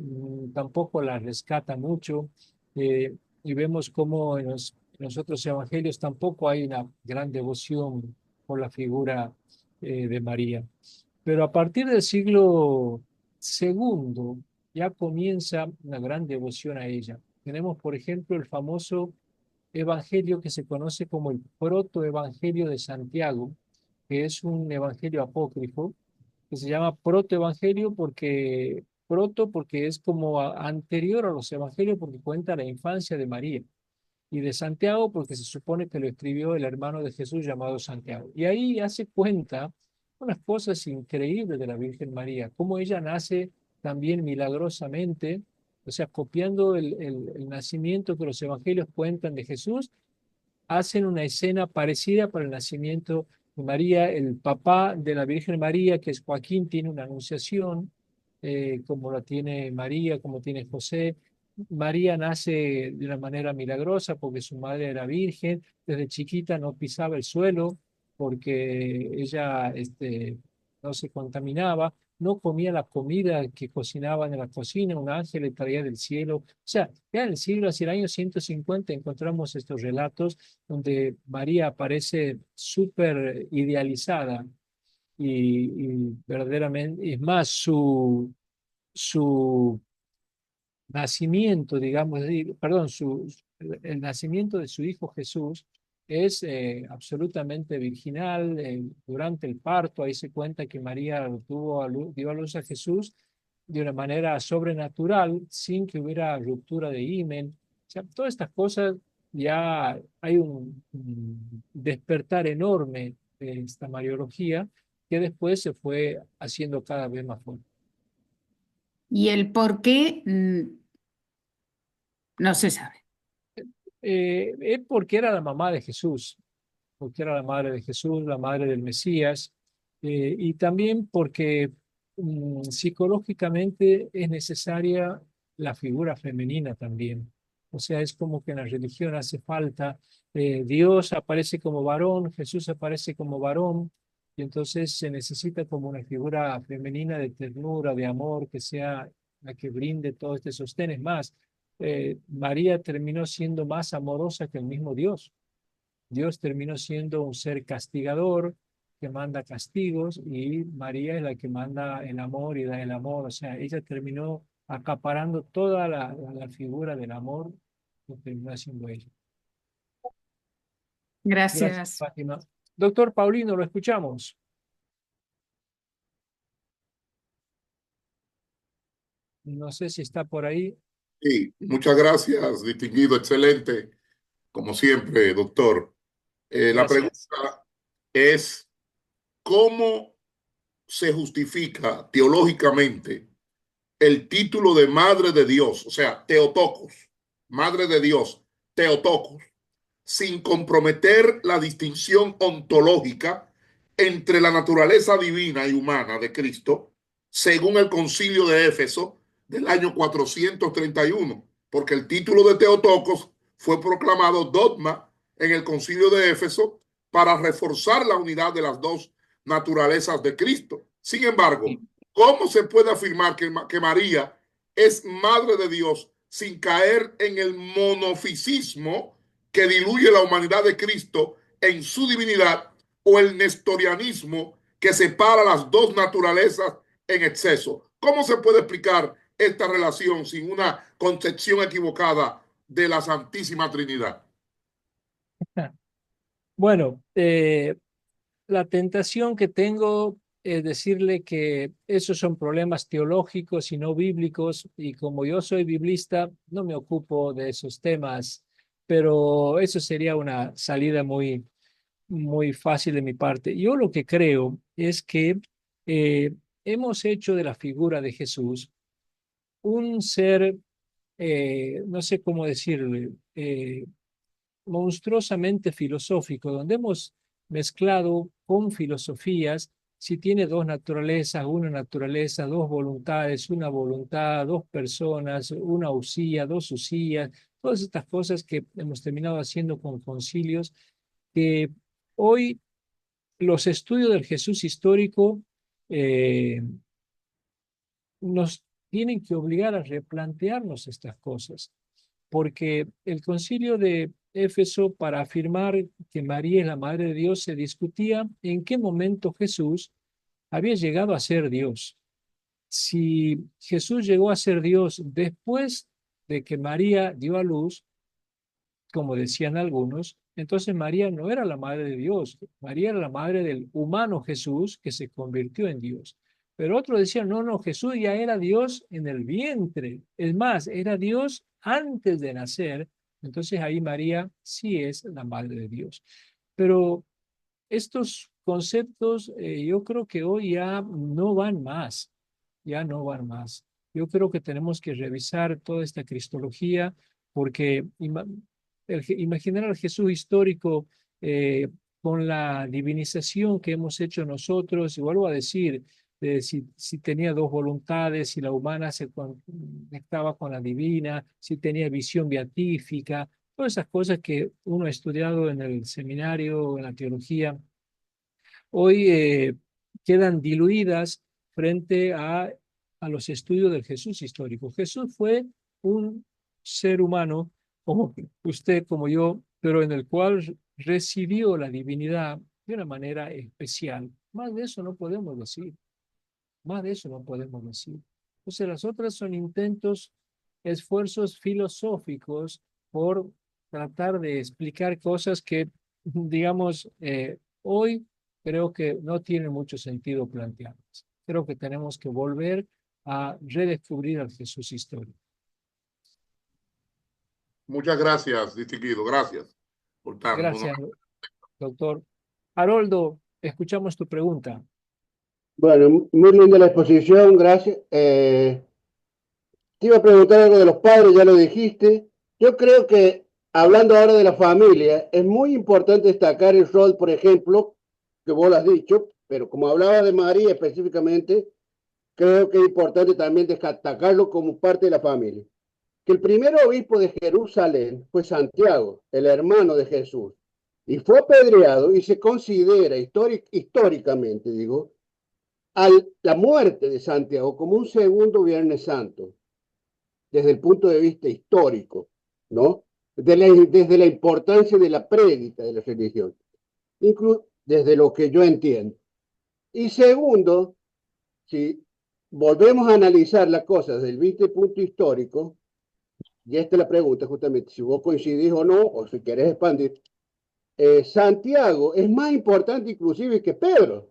tampoco la rescata mucho. Y vemos cómo en los otros evangelios tampoco hay una gran devoción por la figura de María. Pero a partir del siglo segundo ya comienza una gran devoción a ella. Tenemos, por ejemplo, el famoso evangelio que se conoce como el protoevangelio de Santiago, que es un evangelio apócrifo, que se llama protoevangelio porque es como anterior a los evangelios porque cuenta la infancia de María, y de Santiago porque se supone que lo escribió el hermano de Jesús llamado Santiago. Y ahí hace cuenta unas cosas increíbles de la Virgen María, cómo ella nace también milagrosamente, o sea, copiando el nacimiento que los evangelios cuentan de Jesús, hacen una escena parecida para el nacimiento de María. El papá de la Virgen María, que es Joaquín, tiene una anunciación, como la tiene María, como tiene José. María nace de una manera milagrosa porque su madre era virgen, desde chiquita no pisaba el suelo porque ella no se contaminaba. no comía la comida que cocinaban en la cocina, un ángel le traía del cielo. O sea, ya en el siglo, hacia el año 150, encontramos estos relatos donde María aparece súper idealizada y verdaderamente, es más, su nacimiento, digamos, perdón, el nacimiento de su hijo Jesús es absolutamente virginal. Durante el parto, ahí se cuenta que María dio a luz a Jesús de una manera sobrenatural, sin que hubiera ruptura de himen. O sea, todas estas cosas, ya hay un despertar enorme de esta Mariología que después se fue haciendo cada vez más fuerte. Y el por qué no se sabe. Es porque era la mamá de Jesús, porque era la madre de Jesús, la madre del Mesías, y también porque psicológicamente es necesaria la figura femenina también. O sea, es como que en la religión hace falta, Dios aparece como varón, Jesús aparece como varón, y entonces se necesita como una figura femenina de ternura, de amor, que sea la que brinde todo este sostén. Es más, María terminó siendo más amorosa que el mismo Dios. Dios terminó siendo un ser castigador que manda castigos, y María es la que manda el amor y da el amor. O sea, ella terminó acaparando toda la figura del amor, que terminó haciendo ella. Gracias, Gracias. Fátima. Doctor Paulino, lo escuchamos. No sé si está por ahí. Sí, muchas gracias, distinguido, excelente, como siempre, doctor. La Gracias. pregunta es, ¿cómo se justifica teológicamente el título de Madre de Dios, o sea, Theotokos, Madre de Dios, Theotokos, sin comprometer la distinción ontológica entre la naturaleza divina y humana de Cristo, según el Concilio de Éfeso del año 431, porque el título de Theotokos fue proclamado dogma en el Concilio de Éfeso para reforzar la unidad de las dos naturalezas de Cristo. Sin embargo, ¿cómo se puede afirmar que María es Madre de Dios sin caer en el monofisismo que diluye la humanidad de Cristo en su divinidad, o el nestorianismo que separa las dos naturalezas en exceso? ¿Cómo se puede explicar esta relación sin una concepción equivocada de la Santísima Trinidad? Bueno, la tentación que tengo es decirle que esos son problemas teológicos y no bíblicos, y como yo soy biblista, no me ocupo de esos temas, pero eso sería una salida muy fácil de mi parte. Yo lo que creo es que eh, hemos hecho de la figura de Jesús un ser, no sé cómo decirle, monstruosamente filosófico, donde hemos mezclado con filosofías, si tiene dos naturalezas, una naturaleza, dos voluntades, una voluntad, dos personas, una usía, dos usías, todas estas cosas que hemos terminado haciendo con concilios, que hoy los estudios del Jesús histórico eh, nos tienen que obligar a replantearnos estas cosas, porque el concilio de Éfeso, para afirmar que María es la Madre de Dios, se discutía en qué momento Jesús había llegado a ser Dios. Si Jesús llegó a ser Dios después de que María dio a luz, como decían algunos, entonces María no era la madre de Dios, María era la madre del humano Jesús que se convirtió en Dios. Pero otros decían, no, no, Jesús ya era Dios en el vientre, es más, era Dios antes de nacer, entonces ahí María sí es la madre de Dios. Pero estos conceptos yo creo que hoy ya no van más, ya no van más. Yo creo que tenemos que revisar toda esta cristología, porque imaginar al Jesús histórico con la divinización que hemos hecho nosotros, y vuelvo a decir, si tenía dos voluntades, si la humana se conectaba con la divina, si tenía visión beatífica, todas esas cosas que uno ha estudiado en el seminario, en la teología, hoy quedan diluidas frente a los estudios del Jesús histórico. Jesús fue un ser humano como usted, como yo, pero en el cual recibió la divinidad de una manera especial. Más de eso no podemos decir. Más de eso no podemos decir. Entonces, las otras son intentos, esfuerzos filosóficos por tratar de explicar cosas que, digamos, hoy creo que no tiene mucho sentido plantearlas. Creo que tenemos que volver a redescubrir al Jesús histórico. Muchas gracias, distinguido. Gracias por tanto. Gracias, doctor. Haroldo, escuchamos tu pregunta. Bueno, muy linda la exposición, gracias. Te iba a preguntar algo de los padres, ya lo dijiste. Yo creo que, hablando ahora de la familia, es muy importante destacar el rol, por ejemplo, que vos lo has dicho, pero como hablaba de María específicamente, creo que es importante también destacarlo como parte de la familia. Que el primer obispo de Jerusalén fue Santiago, el hermano de Jesús, y fue apedreado y se considera históricamente, digo, la muerte de Santiago como un segundo Viernes Santo, desde el punto de vista histórico, ¿no? Desde la importancia de la prédica de la religión, incluso desde lo que yo entiendo. Y segundo, si volvemos a analizar las cosas desde el punto histórico, y esta es la pregunta justamente, si vos coincidís o no, o si querés expandir, Santiago es más importante inclusive que Pedro,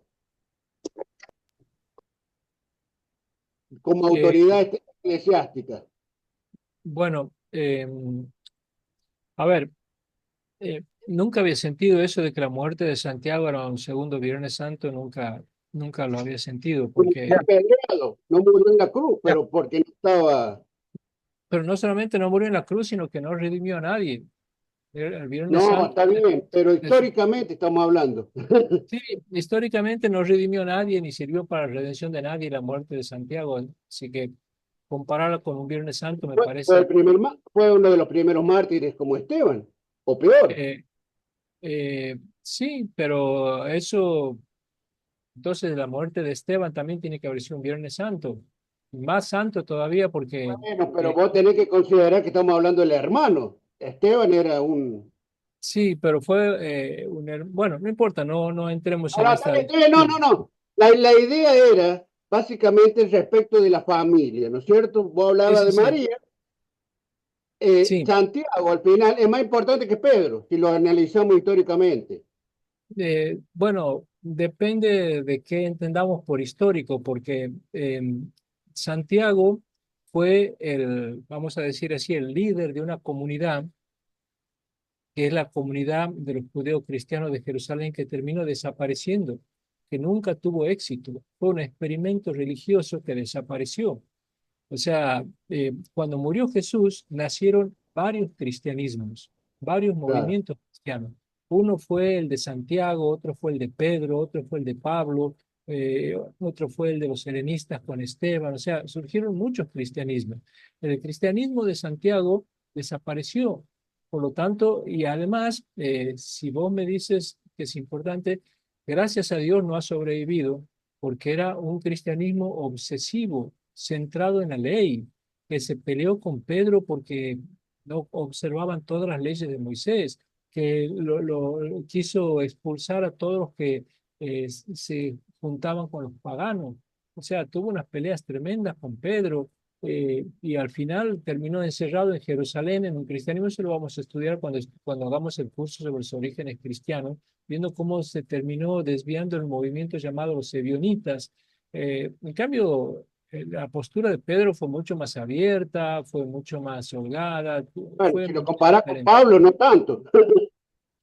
como autoridad eclesiástica. Bueno, a ver, nunca había sentido eso de que la muerte de Santiago era un segundo Viernes Santo, nunca lo había sentido, porque Apedreado, no murió en la cruz, ya, pero porque no estaba. pero no solamente no murió en la cruz, sino que no redimió a nadie. El Viernes No, Santo, está bien, pero históricamente estamos hablando. sí, históricamente no redimió a nadie ni sirvió para la redención de nadie la muerte de Santiago. Así que compararlo con un Viernes Santo me parece, Fue uno de los primeros mártires como Esteban, o peor. sí, pero eso, entonces la muerte de Esteban también tiene que haber sido un Viernes Santo. Más santo todavía porque, Bueno, pero eh, vos tenés que considerar que estamos hablando del hermano. Esteban era un. sí, pero fue bueno, no importa, no entremos en Ahora, esta no, no, discusión. no. La idea era básicamente respecto de la familia, ¿no es cierto? Vos Sí, hablabas sí, de sí, María. sí. Santiago al final es más importante que Pedro, si lo analizamos históricamente. Bueno, depende de qué entendamos por histórico, porque Santiago fue vamos a decir así, el líder de una comunidad, que es la comunidad de los judeocristianos de Jerusalén, que terminó desapareciendo, que nunca tuvo éxito. Fue un experimento religioso que desapareció. O sea, cuando murió Jesús, nacieron varios cristianismos, varios Claro. movimientos cristianos. Uno fue el de Santiago, otro fue el de Pedro, otro fue el de Pablo, otro fue el de los helenistas con Esteban. O sea, surgieron muchos cristianismos. El cristianismo de Santiago desapareció. Por lo tanto, y además, si vos me dices que es importante, gracias a Dios no ha sobrevivido porque era un cristianismo obsesivo, centrado en la ley, que se peleó con Pedro porque no observaban todas las leyes de Moisés, que lo quiso expulsar a todos los que se juntaban con los paganos. O sea, tuvo unas peleas tremendas con Pedro y al final terminó encerrado en Jerusalén en un cristianismo. Eso lo vamos a estudiar cuando hagamos el curso sobre los orígenes cristianos, viendo cómo se terminó desviando el movimiento llamado los ebionitas. En cambio, la postura de Pedro fue mucho más abierta, fue mucho más holgada, Bueno, fue si lo muy comparás con diferente. Pablo, no tanto.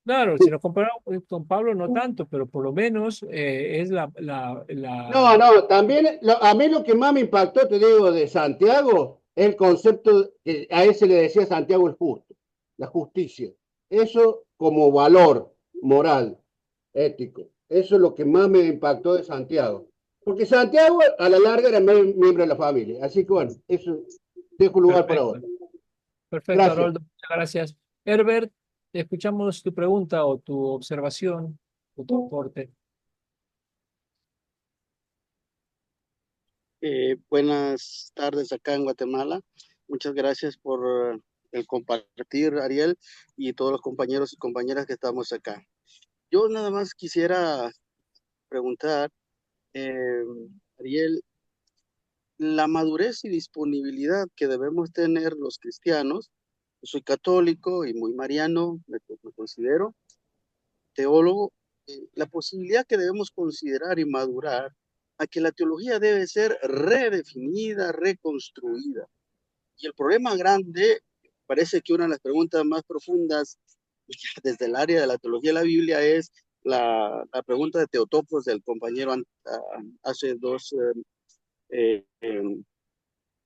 Claro, si nos comparamos con Pablo no tanto, pero por lo menos es No, no, también a mí lo que más me impactó, te digo, de Santiago, es el concepto que a ese le decía Santiago el justo, la justicia. Eso como valor moral, ético. Eso es lo que más me impactó de Santiago. Porque Santiago a la larga era miembro de la familia. Así que bueno, eso dejo lugar para ahora. perfecto. Perfecto, Gracias. Haroldo, muchas gracias. Herbert, escuchamos tu pregunta o tu observación o tu aporte. Buenas tardes acá en Guatemala. Muchas gracias por el compartir, Ariel, y todos los compañeros y compañeras que estamos acá. Yo nada más quisiera preguntar, eh, Ariel, la madurez y disponibilidad que debemos tener los cristianos. Yo soy católico y muy mariano, me considero teólogo, la posibilidad que debemos considerar y madurar a que la teología debe ser redefinida, reconstruida. Y el problema grande, parece que una de las preguntas más profundas desde el área de la teología de la Biblia es la pregunta de Teotocos del compañero hace dos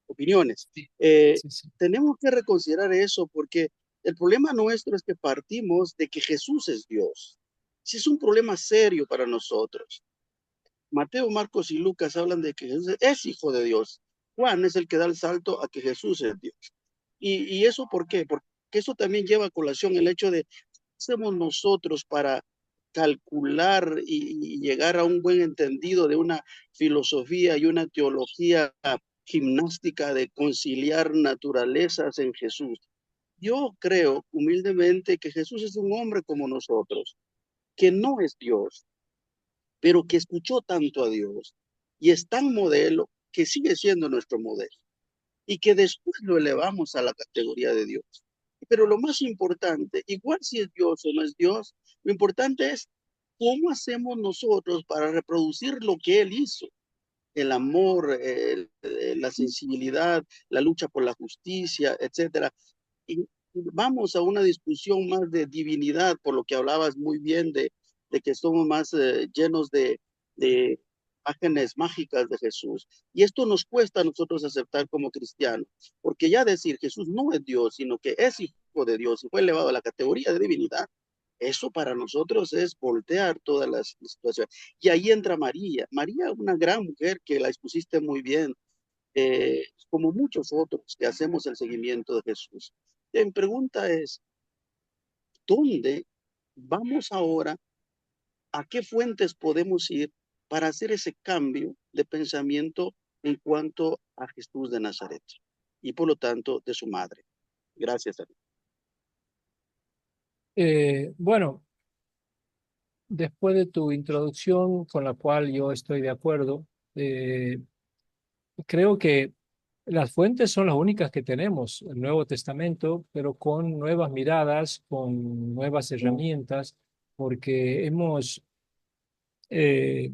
opiniones. Sí, Eh, sí, sí. Tenemos que reconsiderar eso porque el problema nuestro es que partimos de que Jesús es Dios. Ese es un problema serio para nosotros. Mateo, Marcos y Lucas hablan de que Jesús es hijo de Dios. Juan es el que da el salto a que Jesús es Dios. ¿Y eso por qué? Porque eso también lleva a colación el hecho de qué hacemos nosotros para calcular y llegar a un buen entendido de una filosofía y una teología gimnástica de conciliar naturalezas en Jesús. Yo creo humildemente que Jesús es un hombre como nosotros, que no es Dios, pero que escuchó tanto a Dios y es tan modelo que sigue siendo nuestro modelo y que después lo elevamos a la categoría de Dios. Pero lo más importante, igual si es Dios o no es Dios, lo importante es cómo hacemos nosotros para reproducir lo que Él hizo. El amor, la sensibilidad, la lucha por la justicia, etcétera. Y vamos a una discusión más de divinidad, por lo que hablabas muy bien de que somos más llenos de imágenes mágicas de Jesús. Y esto nos cuesta a nosotros aceptar como cristianos, porque ya decir Jesús no es Dios, sino que es hijo de Dios y fue elevado a la categoría de divinidad, eso para nosotros es voltear todas las situaciones. Y ahí entra María. María, una gran mujer que la expusiste muy bien, como muchos otros que hacemos el seguimiento de Jesús. Mi pregunta es, ¿dónde vamos ahora? ¿A qué fuentes podemos ir para hacer ese cambio de pensamiento en cuanto a Jesús de Nazaret y por lo tanto de su madre? Gracias. Bueno, después de tu introducción, con la cual yo estoy de acuerdo, creo que las fuentes son las únicas que tenemos, el Nuevo Testamento, pero con nuevas miradas, con nuevas herramientas, porque eh,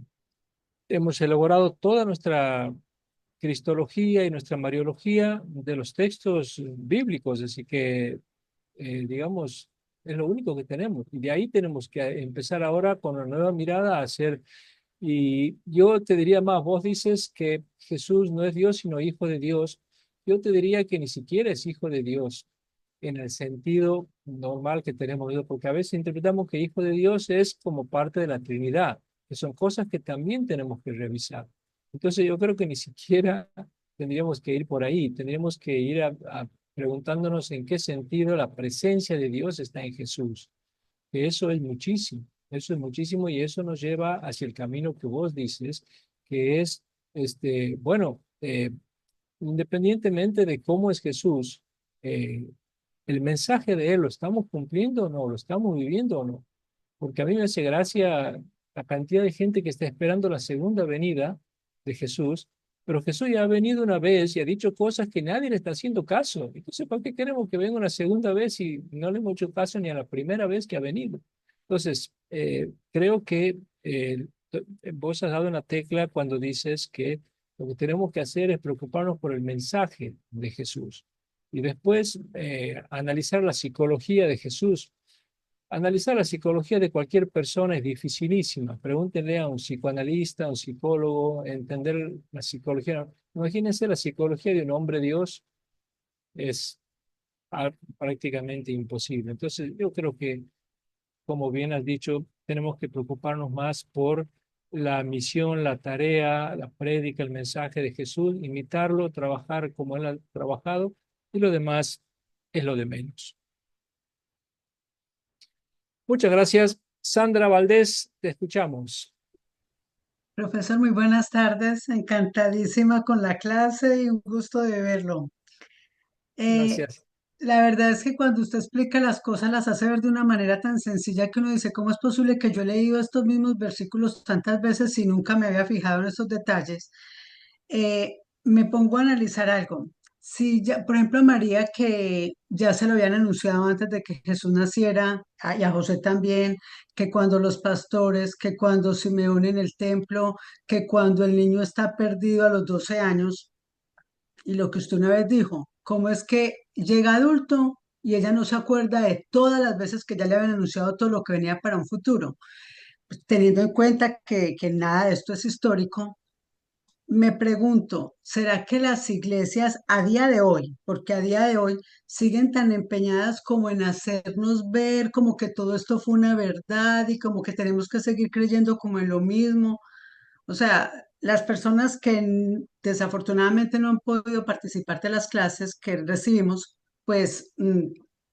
hemos elaborado toda nuestra cristología y nuestra mariología de los textos bíblicos, así que, digamos, es lo único que tenemos. Y de ahí tenemos que empezar ahora con una nueva mirada a hacer. Y yo te diría más, vos dices que Jesús no es Dios, sino hijo de Dios. Yo te diría que ni siquiera es hijo de Dios en el sentido normal que tenemos, ¿no? Porque a veces interpretamos que hijo de Dios es como parte de la Trinidad, que son cosas que también tenemos que revisar. Entonces yo creo que ni siquiera tendríamos que ir por ahí, tendríamos que ir a preguntándonos en qué sentido la presencia de Dios está en Jesús, que eso es muchísimo y eso nos lleva hacia el camino que vos dices, que es, bueno, independientemente de cómo es Jesús, eh, el mensaje de Él, ¿lo estamos cumpliendo o no? ¿Lo estamos viviendo o no? Porque a mí me hace gracia la cantidad de gente que está esperando la segunda venida de Jesús, pero Jesús ya ha venido una vez y ha dicho cosas que nadie le está haciendo caso. Entonces, ¿para qué queremos que venga una segunda vez y no le hemos hecho caso ni a la primera vez que ha venido? Entonces, creo que vos has dado una tecla cuando dices que lo que tenemos que hacer es preocuparnos por el mensaje de Jesús y después analizar la psicología de Jesús. Analizar la psicología de cualquier persona es dificilísima. Pregúntenle a un psicoanalista, a un psicólogo, entender la psicología. Imagínense la psicología de un hombre Dios, es prácticamente imposible. Entonces, yo creo que, como bien has dicho, tenemos que preocuparnos más por la misión, la tarea, la prédica, el mensaje de Jesús, imitarlo, trabajar como Él ha trabajado, y lo demás es lo de menos. Muchas gracias. Sandra Valdés, te escuchamos. Profesor, muy buenas tardes. Encantadísima con la clase y un gusto de verlo. Eh, Gracias. la verdad es que cuando usted explica las cosas, las hace ver de una manera tan sencilla que uno dice, ¿cómo es posible que yo he leído estos mismos versículos tantas veces y nunca me había fijado en estos detalles? Me pongo a analizar algo. Si ya, por ejemplo, a María, que ya se lo habían anunciado antes de que Jesús naciera, y a José también, que cuando los pastores, que cuando Simeón en el templo, que cuando el niño está perdido a los 12 años, y lo que usted una vez dijo, ¿cómo es que llega adulto y ella no se acuerda de todas las veces que ya le habían anunciado todo lo que venía para un futuro? Pues, teniendo en cuenta que nada de esto es histórico, me pregunto, ¿será que las iglesias a día de hoy, porque a día de hoy siguen tan empeñadas como en hacernos ver como que todo esto fue una verdad y como que tenemos que seguir creyendo como en lo mismo? O sea, las personas que desafortunadamente no han podido participar de las clases que recibimos, pues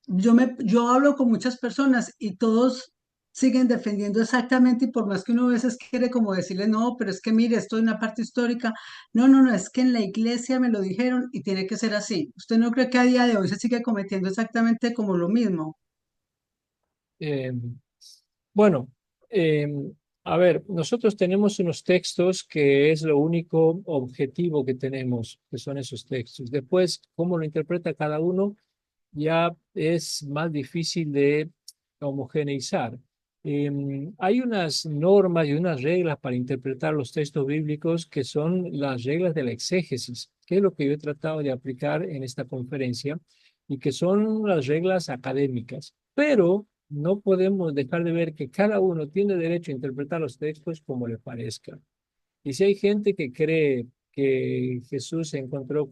yo hablo con muchas personas y todos siguen defendiendo exactamente y por más que uno a veces quiere como decirle, no, pero es que mire, esto es una parte histórica. No, no, no, es que en la iglesia me lo dijeron y tiene que ser así. ¿Usted no cree que a día de hoy se sigue cometiendo exactamente como lo mismo? Eh, bueno, eh, a ver, nosotros tenemos unos textos que es lo único objetivo que tenemos, que son esos textos. Después, cómo lo interpreta cada uno ya es más difícil de homogeneizar. Hay unas normas y unas reglas para interpretar los textos bíblicos que son las reglas de la exégesis, que es lo que yo he tratado de aplicar en esta conferencia y que son las reglas académicas. Pero no podemos dejar de ver que cada uno tiene derecho a interpretar los textos como le parezca. Y si hay gente que cree que Jesús se encontró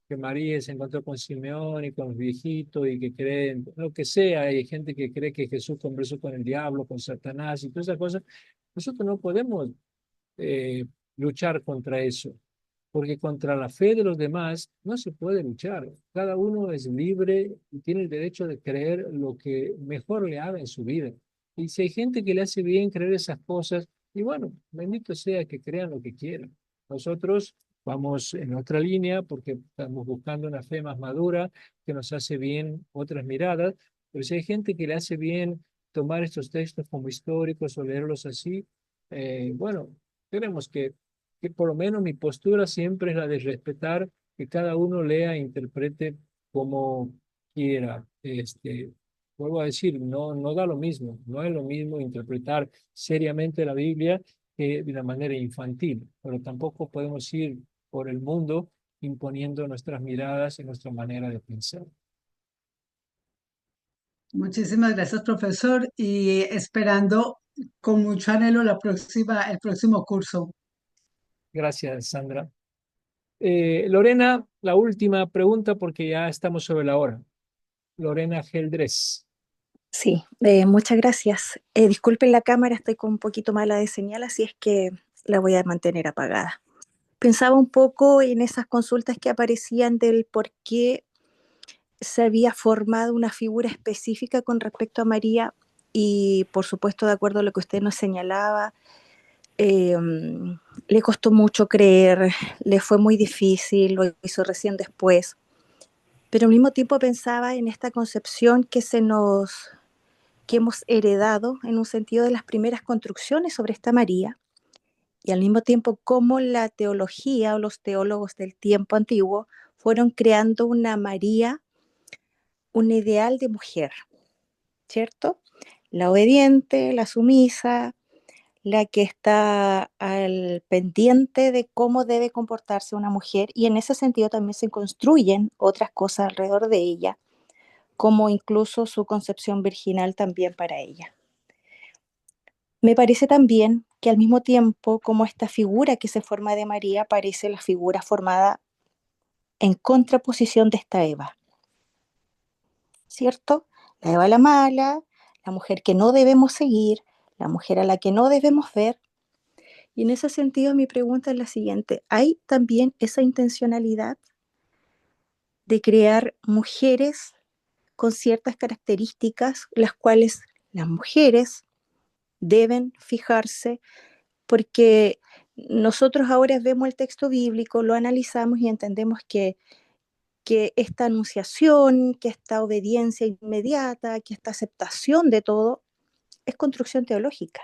que María se encontró con Simeón y con los viejitos y que creen lo que sea, hay gente que cree que Jesús conversó con el diablo, con Satanás y todas esas cosas, nosotros no podemos eh, luchar contra eso, porque contra la fe de los demás no se puede luchar. Cada uno es libre y tiene el derecho de creer lo que mejor le haga en su vida. Y si hay gente que le hace bien creer esas cosas, y bueno, bendito sea que crean lo que quieran. Nosotros vamos en otra línea porque estamos buscando una fe más madura que nos hace bien otras miradas, pero si hay gente que le hace bien tomar estos textos como históricos o leerlos así, bueno, queremos que por lo menos mi postura siempre es la de respetar que cada uno lea e interprete como quiera. Vuelvo a decir, no da lo mismo, no es lo mismo interpretar seriamente la Biblia que de una manera infantil, pero tampoco podemos ir por el mundo imponiendo nuestras miradas y nuestra manera de pensar. Muchísimas gracias, profesor, y esperando con mucho anhelo el próximo curso. Gracias, Sandra. Lorena, la última pregunta porque ya estamos sobre la hora. Lorena Geldres. Sí, muchas gracias. Disculpen la cámara, estoy con un poquito mala de señal, así es que la voy a mantener apagada. Pensaba un poco en esas consultas que aparecían del por qué se había formado una figura específica con respecto a María y por supuesto de acuerdo a lo que usted nos señalaba, eh, le costó mucho creer, le fue muy difícil, lo hizo recién después, pero al mismo tiempo pensaba en esta concepción que hemos heredado en un sentido de las primeras construcciones sobre esta María y al mismo tiempo cómo la teología o los teólogos del tiempo antiguo fueron creando una María, un ideal de mujer, ¿cierto? La obediente, la sumisa, la que está al pendiente de cómo debe comportarse una mujer y en ese sentido también se construyen otras cosas alrededor de ella, como incluso su concepción virginal también para ella. Me parece también que al mismo tiempo como esta figura que se forma de María parece la figura formada en contraposición de esta Eva, ¿cierto? La Eva la mala, la mujer que no debemos seguir, la mujer a la que no debemos ver. Y en ese sentido mi pregunta es la siguiente, ¿hay también esa intencionalidad de crear mujeres con ciertas características las cuales las mujeres deben fijarse porque nosotros ahora vemos el texto bíblico, lo analizamos y entendemos que esta anunciación, que esta obediencia inmediata, que esta aceptación de todo, es construcción teológica.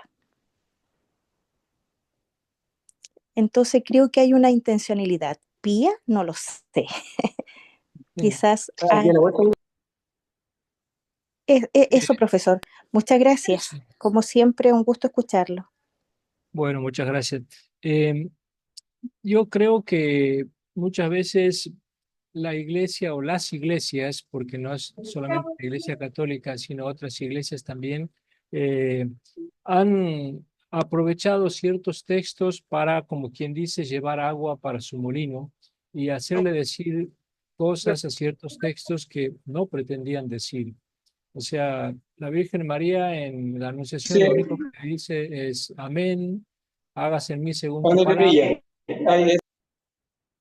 Entonces creo que hay una intencionalidad pía, no lo sé. Quizás eso, profesor. Muchas gracias. Como siempre, un gusto escucharlo. Bueno, muchas gracias. Yo creo que muchas veces la iglesia o las iglesias, porque no es solamente la iglesia católica, sino otras iglesias también, han aprovechado ciertos textos para, como quien dice, llevar agua para su molino y hacerle decir cosas a ciertos textos que no pretendían decir. O sea, la Virgen María en la Anunciación lo único que dice es amén, hágase en mí según tu palabra.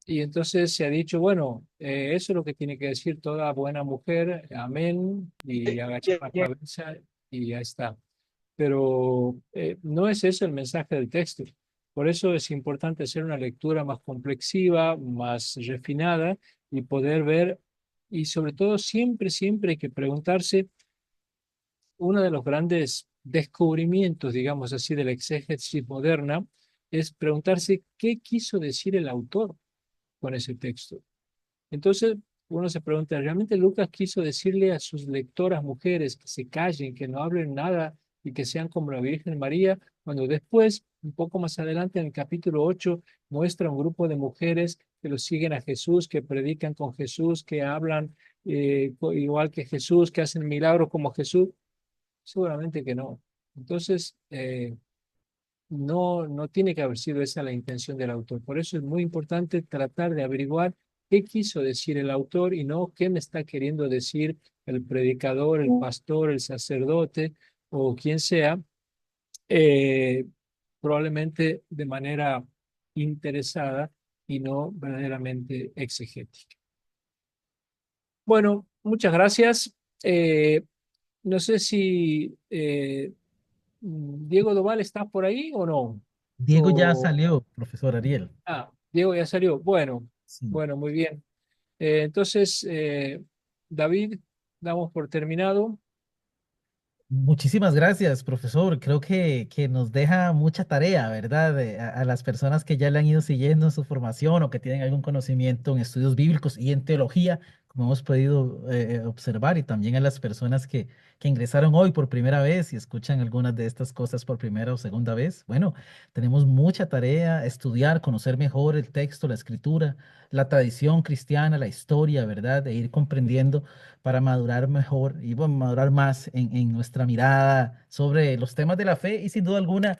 Y entonces se ha dicho, bueno, eso es lo que tiene que decir toda buena mujer, amén, y agachar la cabeza y ya está. Pero no es ese el mensaje del texto. Por eso es importante hacer una lectura más complexiva, más refinada y poder ver, y sobre todo siempre, siempre hay que preguntarse, uno de los grandes descubrimientos, digamos así, de la exégesis moderna es preguntarse qué quiso decir el autor con ese texto. Entonces, uno se pregunta, ¿realmente Lucas quiso decirle a sus lectoras mujeres que se callen, que no hablen nada y que sean como la Virgen María? Cuando después, un poco más adelante, en el capítulo 8, muestra un grupo de mujeres que lo siguen a Jesús, que predican con Jesús, que hablan igual que Jesús, que hacen milagros como Jesús. Seguramente que no. Entonces, no tiene que haber sido esa la intención del autor. Por eso es muy importante tratar de averiguar qué quiso decir el autor y no qué me está queriendo decir el predicador, el pastor, el sacerdote o quien sea, eh, probablemente de manera interesada y no verdaderamente exegética. Bueno, muchas gracias. No sé si Diego Doval está por ahí o no. Diego ya salió, profesor Ariel. Diego ya salió. Bueno, Sí. bueno, muy bien. Entonces, David, damos por terminado. Muchísimas gracias, profesor. Creo que nos deja mucha tarea, ¿verdad? A las personas que ya le han ido siguiendo en su formación o que tienen algún conocimiento en estudios bíblicos y en teología, como hemos podido observar, y también a las personas que ingresaron hoy por primera vez y escuchan algunas de estas cosas por primera o segunda vez. Bueno, tenemos mucha tarea, estudiar, conocer mejor el texto, la escritura, la tradición cristiana, la historia, ¿verdad? E ir comprendiendo para madurar mejor y bueno, madurar más en nuestra mirada sobre los temas de la fe y sin duda alguna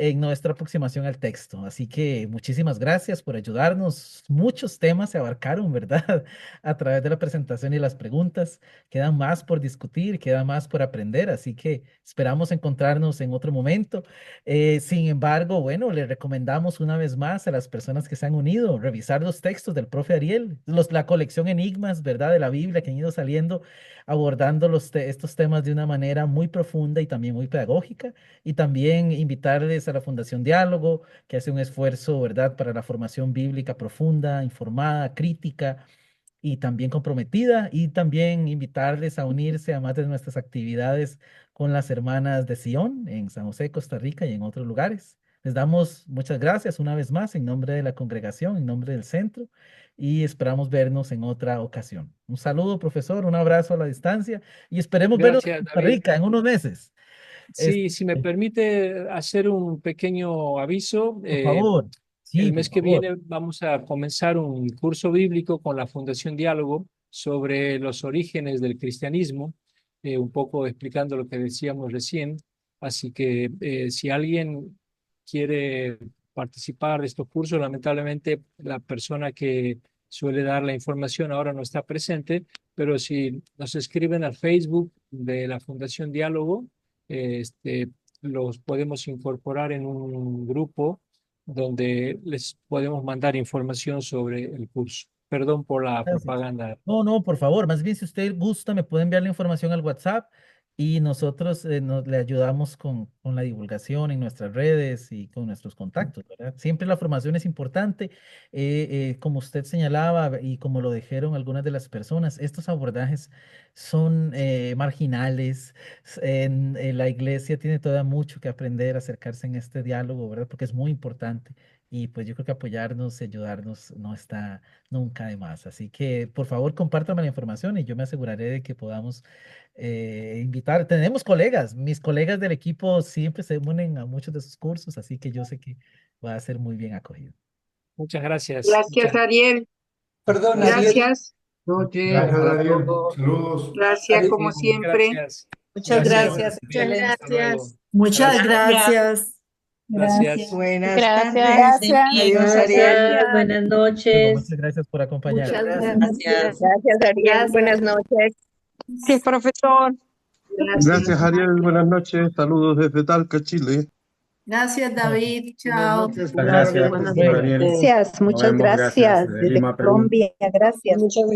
en nuestra aproximación al texto. Así que muchísimas gracias por ayudarnos. Muchos temas se abarcaron, ¿verdad? A través de la presentación y las preguntas. Queda más por discutir, queda más por aprender, así que esperamos encontrarnos en otro momento. Sin embargo, bueno, le recomendamos una vez más a las personas que se han unido revisar los textos del profe Ariel, la colección Enigmas, ¿verdad? De la Biblia que han ido saliendo abordando estos temas de una manera muy profunda y también muy pedagógica. Y también invitarles a la Fundación Diálogo, que hace un esfuerzo, ¿verdad?, para la formación bíblica profunda, informada, crítica y también comprometida, y también invitarles a unirse a más de nuestras actividades con las hermanas de Sion en San José, Costa Rica y en otros lugares. Les damos muchas gracias una vez más en nombre de la congregación, en nombre del centro, y esperamos vernos en otra ocasión. Un saludo, profesor, un abrazo a la distancia y esperemos vernos en Gracias, Costa David. Rica en unos meses. Sí, si me permite hacer un pequeño aviso. Por favor, sí, El por mes que favor. viene vamos a comenzar un curso bíblico con la Fundación Diálogo sobre los orígenes del cristianismo, un poco explicando lo que decíamos recién. Así que si alguien quiere participar de estos cursos, lamentablemente la persona que suele dar la información ahora no está presente, pero si nos escriben al Facebook de la Fundación Diálogo, los podemos incorporar en un grupo donde les podemos mandar información sobre el curso. Perdón por la Gracias. propaganda. No, no, por favor, más bien si usted gusta, me puede enviar la información al WhatsApp y nosotros le ayudamos con la divulgación en nuestras redes y con nuestros contactos, ¿verdad? Siempre la formación es importante, como usted señalaba y como lo dijeron algunas de las personas, estos abordajes son marginales. La iglesia tiene todavía mucho que aprender, acercarse en este diálogo, ¿verdad? Porque es muy importante. Y pues yo creo que apoyarnos y ayudarnos no está nunca de más. Así que por favor compártame la información y yo me aseguraré de que podamos invitar. Tenemos colegas, mis colegas del equipo siempre se unen a muchos de sus cursos, así que yo sé que va a ser muy bien acogido. Muchas gracias. Gracias, Ariel. Perdón, Ariel. Gracias. Noches Gracias, para Ariel. todos. Saludos. Gracias, Ariel, como siempre. Gracias. Muchas gracias. Muchas gracias. Muchas gracias. Gracias. Buenas Gracias. tardes. Adiós, Ariel. Buenas Bueno, noches. muchas gracias por acompañarnos. Muchas Gracias. Gracias, Ariel. Buenas noches. Gracias, profesor. Gracias, Ariel. Buenas noches. Saludos desde Talca, Chile. Gracias, David. Buenas Chao. noches, Gracias, buenas profesor Ariel. noches. Gracias, Nos muchas vemos, gracias. gracias. Desde Lima, Perú. Colombia, gracias. Muchas